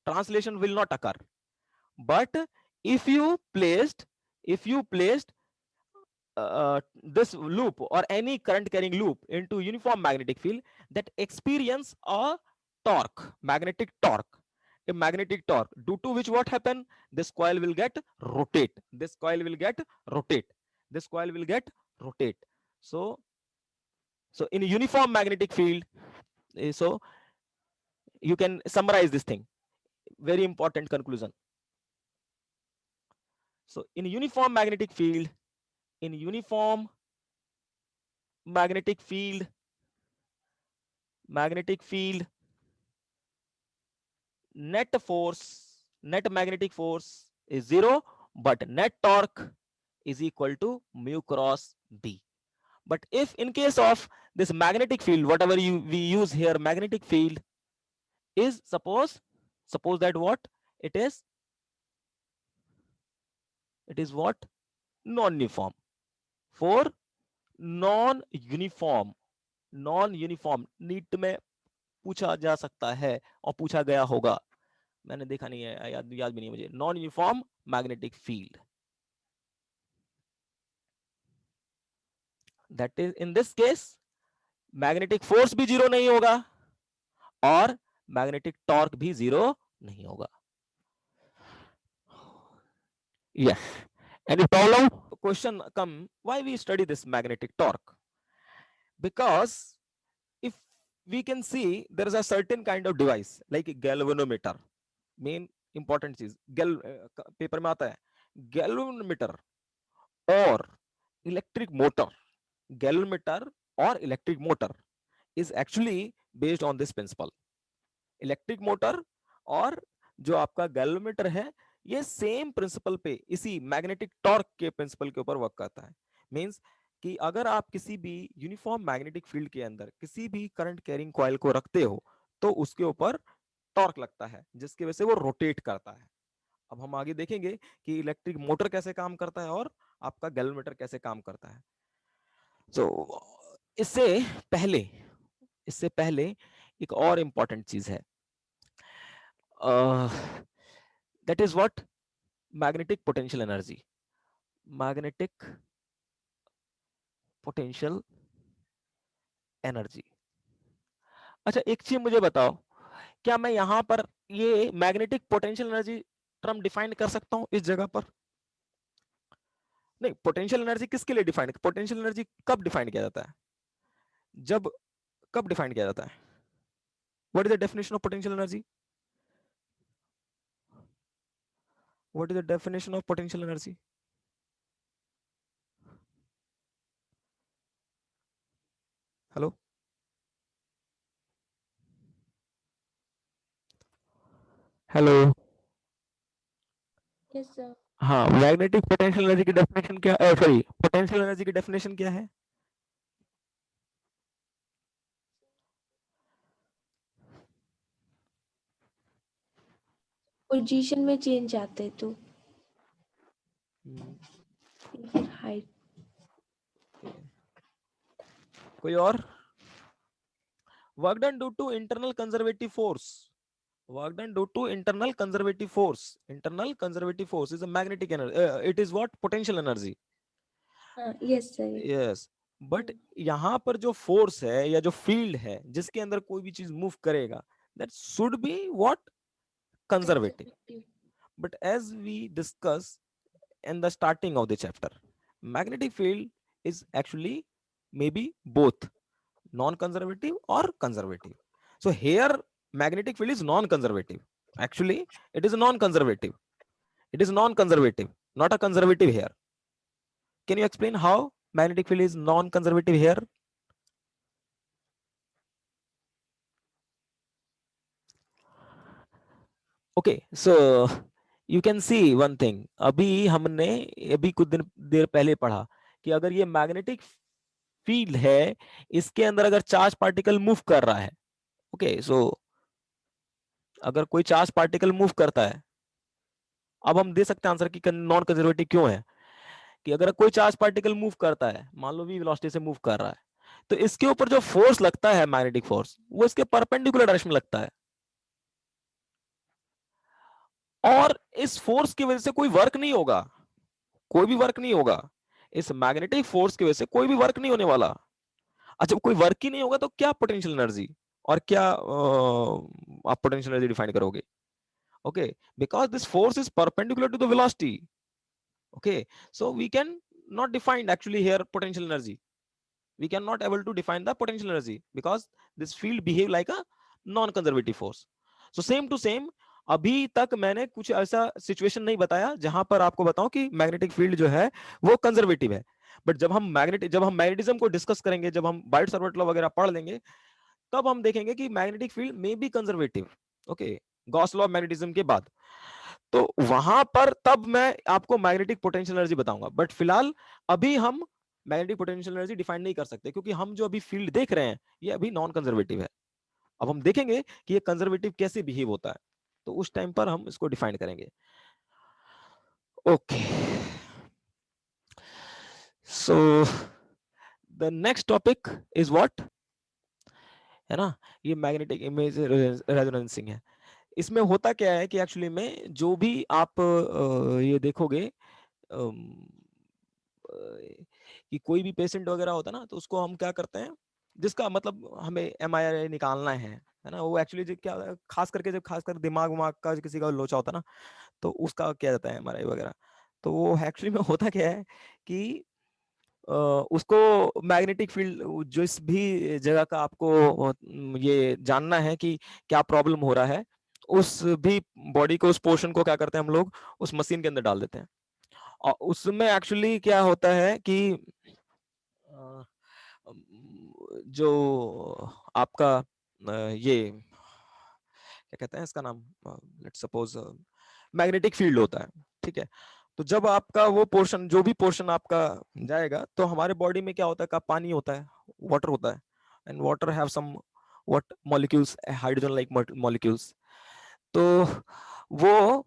translation will not occur. But if you placed this loop or any current carrying loop into uniform magnetic field, that experience a torque, magnetic torque, a magnetic torque, due to which what happen? This coil will get rotate, this coil will get rotate, this coil will get rotate. So in a uniform magnetic field, so you can summarize this thing, very important conclusion. So in uniform magnetic field, in uniform magnetic field, net magnetic force is zero, but net torque is equal to mu cross B. But if in case of this magnetic field, whatever we use here, magnetic field is suppose that what it is what? Non-uniform. For non-uniform NEET में पूछा जा सकता है और पूछा गया होगा, मैंने देखा नहीं है, याद भी नहीं मुझे. Non uniform magnetic field, that is in this case magnetic force भी जीरो नहीं होगा और मैग्नेटिक टॉर्क भी जीरो नहीं होगा. Yes. Any problem? Question come, why we study this magnetic torque? Because if we can see there is a certain kind of device like a galvanometer, main important चीज paper में आता है, galvanometer और electric motor, galvanometer और electric motor is actually based on this principle. Electric motor और जो आपका galvanometer है ये सेम प्रिंसिपल पे, इसी मैग्नेटिक टॉर्क के प्रिंसिपल के ऊपर वर्क करता है. मींस कि अगर आप किसी भी यूनिफॉर्म मैग्नेटिक फील्ड के अंदर किसी भी करंट कैरिंग कॉइल को रखते हो तो उसके ऊपर टॉर्क लगता है जिसकी वजह से वो रोटेट करता है. अब हम आगे देखेंगे कि इलेक्ट्रिक मोटर कैसे काम करता है और आपका गैल्वेनोमीटर कैसे काम करता है. तो इससे पहले एक और इंपॉर्टेंट चीज है, that is what magnetic potential energy. Magnetic potential energy. अच्छा एक चीज मुझे बताओ, क्या मैं यहां पर ये magnetic potential energy term define कर सकता हूं इस जगह पर? नहीं, पोटेंशियल एनर्जी किसके लिए डिफाइन, पोटेंशियल एनर्जी कब डिफाइन किया जाता है, जब, कब डिफाइन किया जाता है? What is the definition of potential energy? What is the definition of potential energy? Hello? Hello? Yes sir. हाँ, मैग्नेटिक पोटेंशियल एनर्जी की डेफिनेशन क्या, सॉरी, पोटेंशियल एनर्जी की डेफिनेशन क्या है? पोजीशन में चेंज आते तो, हम्म, या फिर हाइट। कोई और? Work done due to internal conservative force, work done due to internal conservative force, internal conservative force is a magnetic energy, it is what, potential energy. हाँ यस सर। yes, बट यहां पर जो force है या जो field है जिसके अंदर कोई भी चीज मूव करेगा, that should be what, conservative. Conservative. But as we discuss in the starting of the chapter, magnetic field is actually maybe both non-conservative or conservative. So here magnetic field is non-conservative. Actually, it is non-conservative. It is non-conservative, not a conservative here. Can you explain how magnetic field is non-conservative here? Okay, so you can see one thing. अभी हमने अभी कुछ दिन देर पहले पढ़ा कि अगर ये मैग्नेटिक फील्ड है, इसके अंदर अगर चार्ज पार्टिकल मूव कर रहा है, ओके, सो अगर कोई चार्ज पार्टिकल मूव करता है, अब हम दे सकते हैं आंसर कि नॉन कंजर्वेटिव क्यों है। कि अगर कोई चार्ज पार्टिकल मूव करता है, मान लो v वेलोसिटी से मूव कर रहा है, तो इसके ऊपर जो फोर्स लगता है मैग्नेटिक फोर्स, वो इसके परपेंडिकुलर डायरेक्शन में लगता है, और इस फोर्स की वजह से कोई वर्क नहीं होगा, कोई भी वर्क नहीं होगा, इस मैग्नेटिक फोर्स की वजह से कोई भी वर्क नहीं होने वाला। अच्छा, कोई वर्क ही नहीं होगा तो क्या पोटेंशियल एनर्जी और क्या आप पोटेंशियल एनर्जी डिफाइन करोगे? Okay, because this force is perpendicular to the velocity, okay, so we can not define actually here potential energy, we can not able to define the potential energy because this field behave like a non conservative force. So same to same, अभी तक मैंने कुछ ऐसा situation नहीं बताया जहां पर आपको बताऊं कि मैग्नेटिक फील्ड जो है वो कंजर्वेटिव है। बट जब हम मैग्नेटिज्म को डिस्कस करेंगे, जब हम बाइट-सावर्त लॉ वगैरह पढ़ लेंगे, तब हम देखेंगे कि मैग्नेटिक फील्ड में B conservative. Okay, Gauss law of magnetism के बाद, तो वहां पर तब मैं आपको मैग्नेटिक पोटेंशियल एनर्जी बताऊंगा। बट फिलहाल अभी हम मैग्नेटिक पोटेंशियल एनर्जी डिफाइन नहीं कर सकते, क्योंकि हम जो अभी फील्ड देख रहे हैं ये अभी नॉन कंजर्वेटिव है। अब हम देखेंगे कि ये कंजर्वेटिव कैसे बिहेव होता है, तो उस टाइम पर हम इसको डिफाइन करेंगे। Okay, so the next topic is what, है ना, ये मैग्नेटिक इमेज रेजोनेंसिंग है। इसमें होता क्या है कि एक्चुअली में जो भी आप ये देखोगे कि कोई भी पेशेंट वगैरह होता है ना, तो उसको हम क्या करते हैं, जिसका मतलब हमें एमआरआई निकालना है ना, वो एक्चुअली जो क्या खास करके जब खासकर दिमाग उमाग का किसी का लोचा होता है ना, तो उसका किया जाता है एमआरआई वगैरह। तो वो एक्चुअली में होता क्या है कि उसको मैग्नेटिक फील्ड, जिस भी जगह का आपको ये जानना है कि क्या प्रॉब्लम हो रहा है, उस भी बॉडी को, उस पोर्शन को क्या करते हैं हम लोग, उस मशीन के अंदर डाल देते हैं। और उसमें एक्चुअली क्या होता है कि अ, जो आपका ये क्या कहते हैं इसका नाम, लेट्स सपोज मैग्नेटिक फील्ड होता है, ठीक है। तो जब आपका वो पोर्शन, जो भी पोर्शन आपका जाएगा, तो हमारे बॉडी में क्या होता है, का पानी होता है, वाटर होता है, and water have some what molecules, hydrogen like molecules. तो वो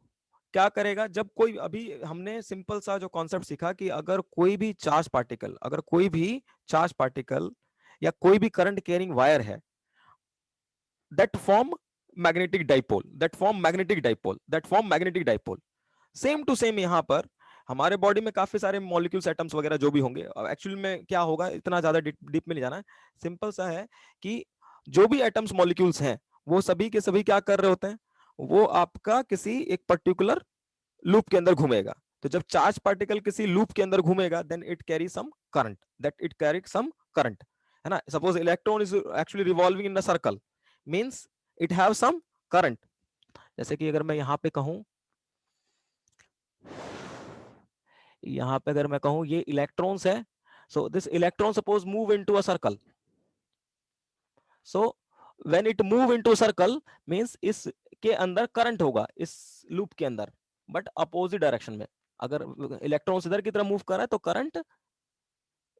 क्या करेगा, जब कोई, अभी हमने सिंपल सा जो कॉन्सेप्ट सीखा कि अगर कोई भी चार्ज पार्टिकल, अगर कोई भी चार्ज पार्टिकल या कोई भी करंट कैरिंग वायर है, that form magnetic dipole, that form magnetic dipole, that form magnetic dipole. Same to same यहां पर हमारे बॉडी में काफी सारे मॉलिक्यूल्स एटम्स वगैरह जो भी होंगे, एक्चुअली में क्या होगा, इतना ज्यादा डीप में नहीं जाना है, सिंपल सा है कि जो भी एटम्स मॉलिक्यूल्स हैं वो सभी के सभी क्या कर रहे होते हैं, वो आपका किसी एक पर्टिकुलर लूप के अंदर घूमेगा। तो जब चार्ज पार्टिकल किसी लूप के अंदर घूमेगा then it carry some current, that it carry some current, है ना। Suppose electron is actually revolving in a circle, means it have some current. जैसे कि अगर मैं यहां पे कहूं, यहां पे अगर मैं कहूं ये इलेक्ट्रॉन्स है, so this electron suppose move into a circle, so when it move into circle means इस के अंदर करंट होगा इस लूप के अंदर, बट अपोजिट डायरेक्शन में। अगर इलेक्ट्रॉन्स इधर की तरफ मूव कर रहा है तो करंट,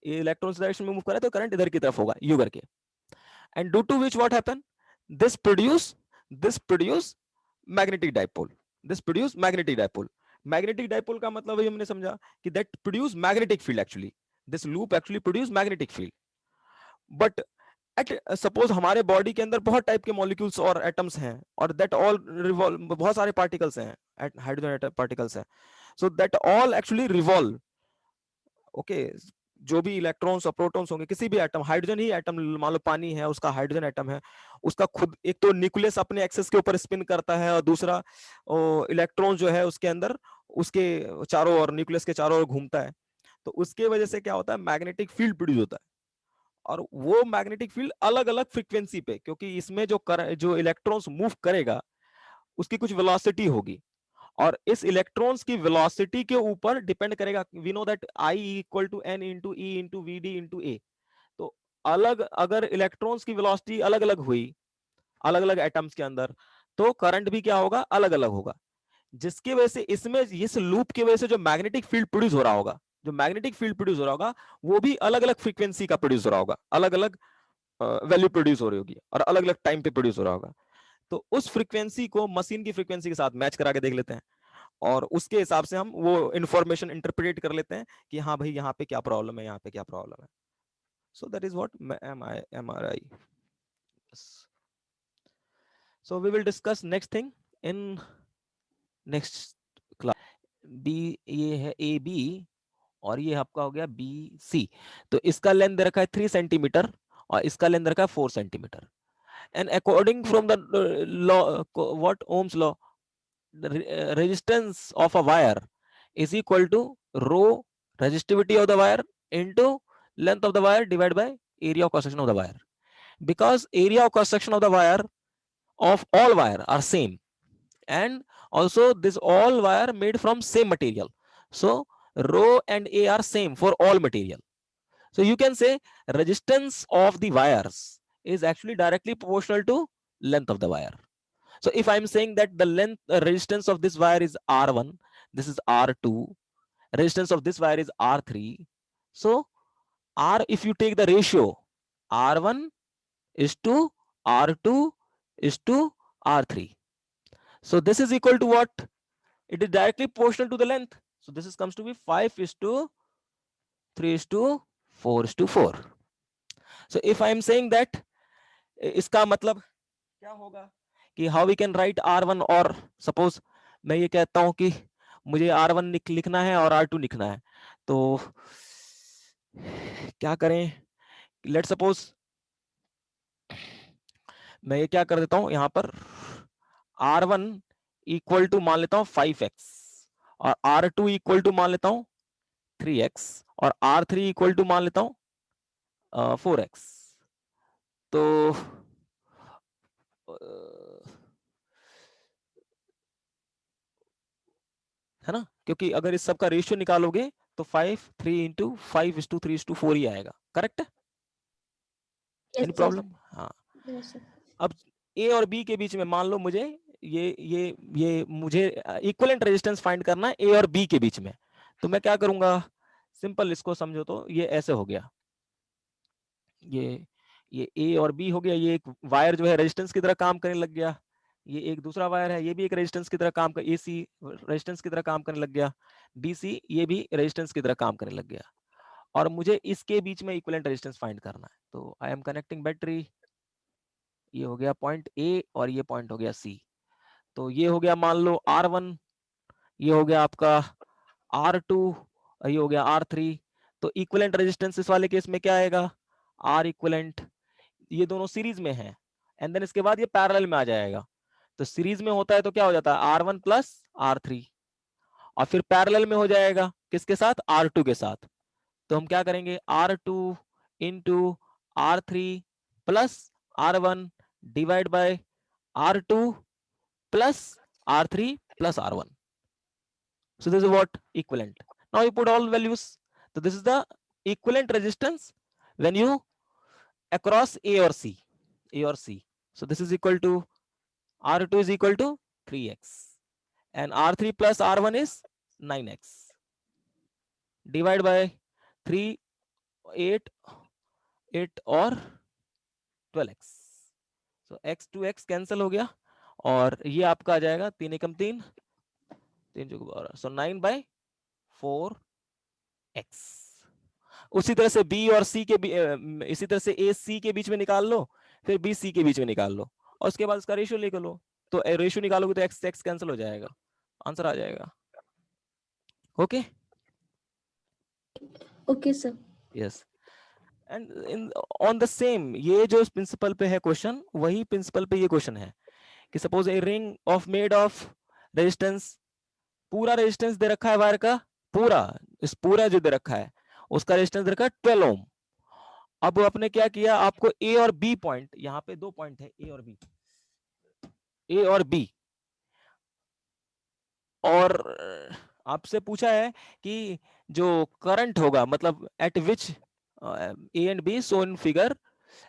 इलेक्ट्रॉन्स डायरेक्शन में मूव कर रहा है तो करंट इधर की तरफ होगा, यू करके। And due to which what happen, this produce this produce magnetic dipole, this produce magnetic dipole. Magnetic dipole का मतलब है, हमने समझा कि that produce magnetic field, actually this loop actually produce magnetic field. But at suppose हमारे body के अंदर बहुत टाइप के मॉलिक्यूल्स और एटम्स हैं, और दैट ऑल रिवॉल्व, बहुत सारे पार्टिकल्स हैं, हाइड्रोजन पार्टिकल्स हैं, so that all actually revolve, okay. जो भी इलेक्ट्रॉन्स और प्रोटॉन्स होंगे किसी भी एटम, हाइड्रोजन ही एटम मान लो, पानी है उसका हाइड्रोजन एटम है, उसका खुद एक तो न्यूक्लियस अपने एक्सेस के ऊपर स्पिन करता है, और दूसरा इलेक्ट्रॉन जो है उसके अंदर, उसके चारों ओर, न्यूक्लियस के चारों ओर घूमता है। तो उसके वजह से क्या होता है, मैग्नेटिक फील्ड प्रोड्यूस होता है। और वो मैग्नेटिक फील्ड अलग अलग फ्रीक्वेंसी पे, क्योंकि इसमें जो इलेक्ट्रॉन्स मूव करेगा उसकी कुछ वेलोसिटी होगी, और इस इलेक्ट्रॉन्स की वेलोसिटी के ऊपर डिपेंड करेगा, we know that I equal to N into E into we D into A. तो अलग, अगर इलेक्ट्रॉन्स की वेलोसिटी अलग अलग हुई अलग अलग एटम्स के अंदर, तो करंट भी क्या होगा, अलग अलग होगा, जिसकी वजह से इसमें इस लूप की वजह से जो मैग्नेटिक फील्ड प्रोड्यूस हो रहा होगा, जो मैग्नेटिक फील्ड प्रोड्यूस हो रहा होगा वो भी अलग अलग फ्रीक्वेंसी का प्रोड्यूस हो रहा होगा, अलग अलग वैल्यू प्रोड्यूस हो रही होगी, और अलग अलग टाइम पे प्रोड्यूस हो रहा होगा। तो उस फ्रीक्वेंसी को मशीन की फ्रीक्वेंसी के साथ मैच करा के देख लेते हैं, और उसके हिसाब से हम वो इंफॉर्मेशन इंटरप्रेट कर लेते हैं कि हाँ भाई यहाँ पे क्या प्रॉब्लम है, यहाँ पे क्या प्रॉब्लम है। So that is what MRI। So we will discuss next thing in next class. B, ये है ए बी, और ये आपका हो गया बी सी। तो इसका लेंथ दे रखा है 3 सेंटीमीटर, और इसका लेंथ रखा है 4 centimetre. And according from the law, what Ohm's law, resistance of a wire is equal to rho resistivity of the wire into length of the wire divided by area of cross section of the wire, because area of cross section of the wire of all wire are same, and also this all wire made from same material, so rho and a are same for all material. So you can say resistance of the wires is actually directly proportional to length of the wire. So if I'm saying that the length, resistance of this wire is R1, this is R2, resistance of this wire is R3. So R, if you take the ratio, R1 is to R2 is to R3. So this is equal to what? It is directly proportional to the length. So this is comes to be 5 is to 3 is to 4 is to 4. So if I am saying that, इसका मतलब क्या होगा कि how we can write R1, और suppose मैं ये कहता हूं कि मुझे R1 लिखना है और R2 लिखना है, तो क्या करें, लेट सपोज मैं ये क्या कर देता हूं, यहां पर R1 इक्वल टू मान लेता हूं 5x, और R2 इक्वल टू मान लेता हूं 3x, और R3 इक्वल टू मान लेता हूं 4x। तो है ना, क्योंकि अगर इस सब का रेशियो निकालोगे तो 5 3 into 5 is to 3 is to 4 ही आएगा, करेक्ट है? Any yes sir. प्रॉब्लम? हाँ। Yes sir. अब ए और बी के बीच में मान लो मुझे ये मुझे इक्विवेलेंट रेजिस्टेंस फाइंड करना है ए और बी के बीच में, तो मैं क्या करूंगा, सिंपल इसको समझो, तो ये ऐसे हो गया, ये ये ए और बी हो गया, ये एक वायर जो है रेजिस्टेंस की तरह काम करने लग गया, ये एक दूसरा वायर है, ये भी एक रेजिस्टेंस की तरह काम कर, ए सी रेजिस्टेंस की तरह काम करने लग गया, बी सी ये भी रेजिस्टेंस की तरह काम करने लग गया, और मुझे इसके बीच में इक्विवेलेंट रेजिस्टेंस फाइंड करना है। तो आई एम कनेक्टिंग बैटरी, ये हो गया पॉइंट ए और ये पॉइंट हो गया सी। तो ये हो गया मान लो R1, ये हो गया आपका R2 ये हो गया R3। तो इक्विवेलेंट रेजिस्टेंस इस वाले केस में क्या आएगा, R इक्विवेलेंट, ये दोनों सीरीज में है एंड देन इसके बाद ये पैरेलल में आ जाएगा। तो सीरीज में होता है तो क्या हो जाता है R1 प्लस R3, और फिर पैरेलल में हो जाएगा किसके साथ, R2 के साथ। तो हम क्या करेंगे, R2 into R3 plus R1 divide by R2 plus R3 plus R1. So this is what equivalent. Now you put all values. So this is the equivalent resistance when you across A or C. A or C. So this is equal to R2 is equal to 3x and R3 plus R1 is 9x. Divide by 3, 8, 8 और 12x. So x to x cancel हो गया और ये आपका आ जाएगा 3 एकम 3, 3 चौक 12, so 9 by 4x। उसी तरह से बी और सी के इसी तरह से ए सी के बीच में निकाल लो, फिर बी सी के बीच में निकाल लो और उसके बाद उसका रेशियो लेकर लो। तो रेशियो निकालोगे तो एक्स एक्स कैंसिल हो जाएगा, आंसर आ जाएगा। Okay okay sir. Yes and in on the same, ये जो प्रिंसिपल पे है क्वेश्चन, वही प्रिंसिपल पे ये क्वेश्चन है कि suppose a ring of made of resistance, पूरा रेजिस्टेंस दे रखा है वायर का, पूरा इस पूरा जो दे रखा है उसका रेजिस्टेंस दे रखा है 12 ओम। अब आपने क्या किया, आपको ए और बी पॉइंट, यहाँ पे 2 पॉइंट है ए और बी, ए और बी, और आपसे पूछा है कि जो करंट होगा, मतलब at which A and B so in figure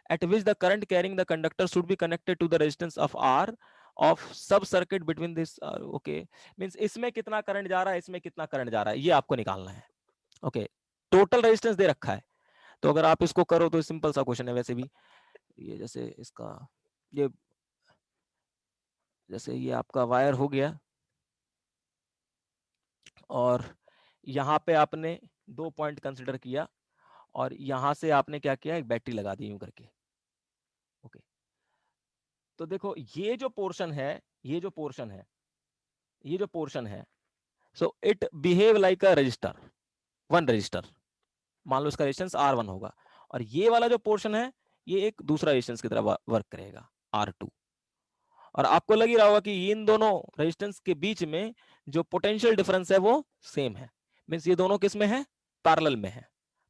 at which the current carrying the conductor should be connected to the resistance of R of sub circuit between this okay means इसमें कितना current जा रहा है, इसमें कितना current जा रहा है, ये आपको निकालना है। ओके टोटल रेजिस्टेंस दे रखा है, तो अगर आप इसको करो तो सिंपल सा क्वेश्चन है वैसे भी। ये जैसे इसका ये जैसे ये आपका वायर हो गया और यहाँ पे आपने 2 पॉइंट कंसिडर किया और यहाँ से आपने क्या किया, एक बैटरी लगा दी यूं करके। ओके तो देखो ये जो पोर्शन है, ये जो पोर्शन है, ये जो पोर्शन है, so it behave like a resistor, one register, मान लो इसका रेजिस्टेंस R1 होगा, और ये वाला जो पोर्शन है ये एक दूसरा रेजिस्टेंस की तरह वर्क करेगा R2। और आपको लग ही रहा होगा कि इन दोनों रेजिस्टेंस के बीच में जो पोटेंशियल डिफरेंस है वो सेम है, मींस ये दोनों किस में है, पैरेलल में है,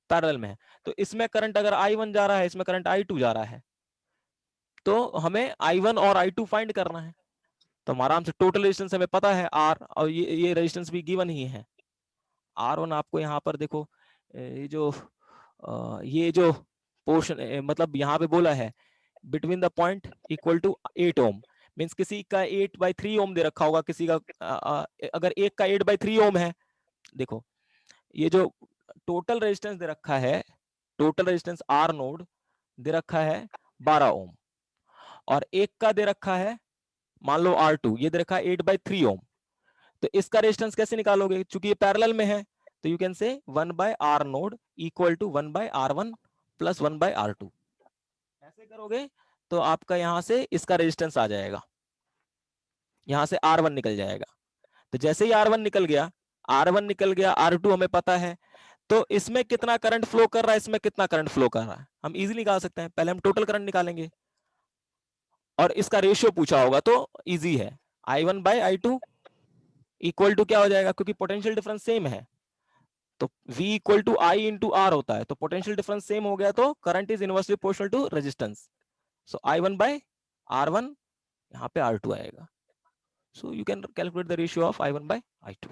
पैरेलल में है। तो इसमें करंट अगर I1 जा रहा है, इसमें करंट I2 जा रहा है, तो हमें I1 और I2 फाइंड करना है। तो हमारा आराम से टोटल रेजिस्टेंस हमें पता है R, और ये रेजिस्टेंस भी गिवन ही है। R1 आपको यहाँ पर देखो, ये जो पोर्शन मतलब यहाँ पे बोला है between the point equal to 8 ohm, means किसी का 8/3 ओम दे रखा होगा, किसी का अगर एक का 8/3 ओम है, देखो ये जो टोटल रेजिस्टेंस दे रखा है, टोटल रेजिस्टेंस R नोड दे रखा है 12 ओम, और एक का दे रखा है मान लो R2, ये दे रखा है 8/3 ओम। तो इसका रेजिस्टेंस कैसे निकालोगे, चूंकि ये पैरेलल में है, तो यू कैन से 1/R node equal to 1/R1 plus 1/R2। ऐसे करोगे तो आपका यहां से इसका रेजिस्टेंस आ जाएगा, यहां से R1 निकल जाएगा। तो जैसे ही R1 निकल गया, R1 निकल गया, R2 हमें पता है, तो इसमें कितना करंट फ्लो कर रहा है, इसमें कितना करंट फ्लो कर रहा है, हम इजीली निकाल सकते हैं। पहले हम टोटल करंट निकालेंगे और इसका रेशियो पूछा होगा तो इजी है, I1/I2 इक्वल टू क्या हो जाएगा, क्योंकि पोटेंशियल डिफरेंस सेम है, तो V equal to I into R होता है, तो पोटेंशियल डिफरेंस सेम हो गया तो current is inversely proportional to resistance, so I1/R1, यहाँ पे R2 आएगा। So you can calculate the ratio of I1/I2।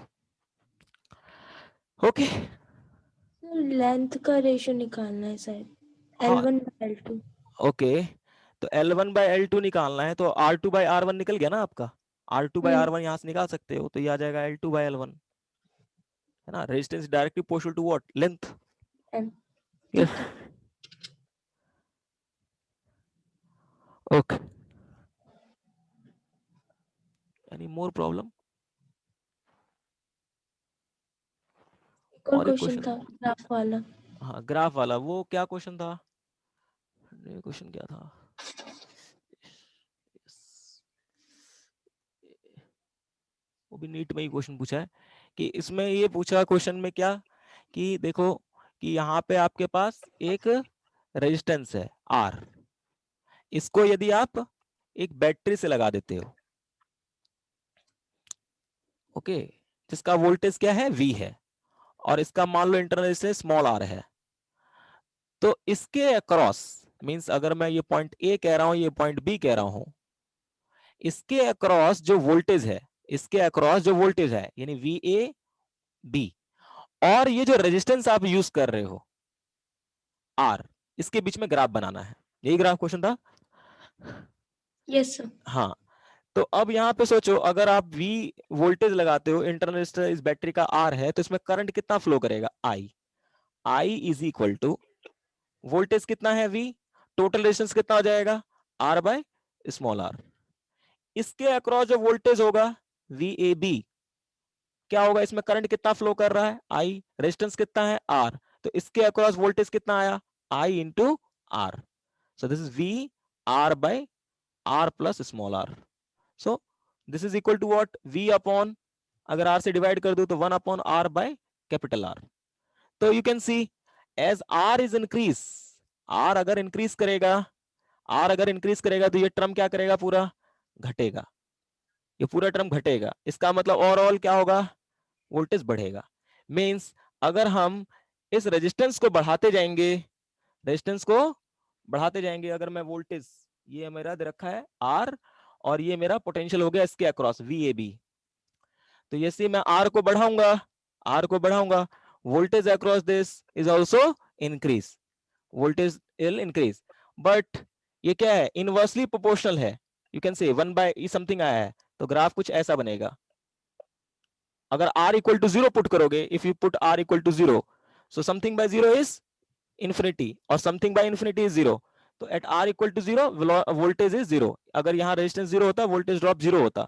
Okay sir length का रेशियो निकालना है शायद, हाँ L1/L2। ओके तो L1/L2 निकालना है, तो R2/R1 निकल गया ना आपका, R2/R1 यहां से निकाल सकते हो, तो ये आ जाएगा L2/L1, है ना, resistance directly proportional to what, length. ठीक है। ओके एनी मोर प्रॉब्लम, एक और और एक क्वेश्चन क्वेश्चन, था ग्राफ वाला। हाँ ग्राफ वाला, वो क्या क्वेश्चन था, क्वेश्चन क्या था, वो भी नीट में ही क्वेश्चन पूछा है कि इसमें ये पूछा क्वेश्चन में क्या कि देखो कि यहाँ पे आपके पास एक रेजिस्टेंस है R, इसको यदि आप एक बैटरी से लगा देते हो, ओके, जिसका वोल्टेज क्या है V है, और इसका मान लो इंटरनल रेजिस्टेंस स्मॉल r है, तो इसके अक्रॉस मींस अगर मैं ये पॉइंट ए कह रहा हूं, ये पॉइंट बी कह रहा हूं, इसके अक्रॉस जो वोल्टेज है, इसके अक्रॉस जो वोल्टेज है यानी वी ए बी, और ये जो रेजिस्टेंस आप यूज कर रहे हो आर, इसके बीच में ग्राफ बनाना है। यही ग्राफ क्वेश्चन था। Yes sir. हाँ, तो अब यहाँ पे सोचो अगर आप V वोल्टेज लगाते हो, इंटरनल रेजिस्टर इस बैटरी का R है, तो इसमें करंट कितना फ्लो करेगा I is equal to voltage कितना है V, टोटल रेजिस्टेंस कितना हो जाएगा R बाय स्मॉल r, इसके अक्रॉस जो वोल्टेज होगा VAB, क्या होगा, इसमें करंट कितना फ्लो कर रहा है I, रेजिस्टेंस कितना है R, तो इसके अक्रॉस वोल्टेज कितना आया I into R, so this is V R by R plus small r, so this is equal to what, V upon, अगर R से डिवाइड कर दो तो 1 upon R by capital R। तो you can see as R is increase, R अगर increase करेगा, R अगर increase करेगा तो ये टर्म क्या करेगा, पूरा घटेगा, ये पूरा टर्म घटेगा, इसका मतलब ओवरऑल क्या होगा, वोल्टेज बढ़ेगा। मींस अगर हम इस रेजिस्टेंस को बढ़ाते जाएंगे, रेजिस्टेंस को बढ़ाते जाएंगे, अगर मैं वोल्टेज, ये मेरा दे रखा है R, और ये मेरा पोटेंशियल हो गया इसके अक्रॉस VAB, तो जैसे मैं R को बढ़ाऊंगा, R को बढ़ाऊंगा, voltage across this is also increase, voltage will increase, but ये क्या है, इनवर्सली प्रोपोर्शनल है, यू कैन से 1 बाय ई समथिंग आया है, तो ग्राफ कुछ ऐसा बनेगा। अगर R इक्वल टू 0 पुट करोगे, if you put R equal to 0, so something by 0 is infinity और समथिंग बाय इंफिनिटी इज 0, तो at R equal to 0 voltage is 0, अगर यहाँ रेजिस्टेंस 0 होता वोल्टेज ड्रॉप 0 होता,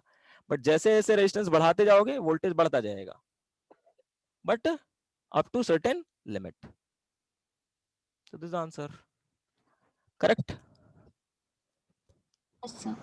बट जैसे जैसे रेजिस्टेंस बढ़ाते जाओगे वोल्टेज बढ़ता जाएगा, but up to certain limit. So this is the answer. Correct? Yes sir.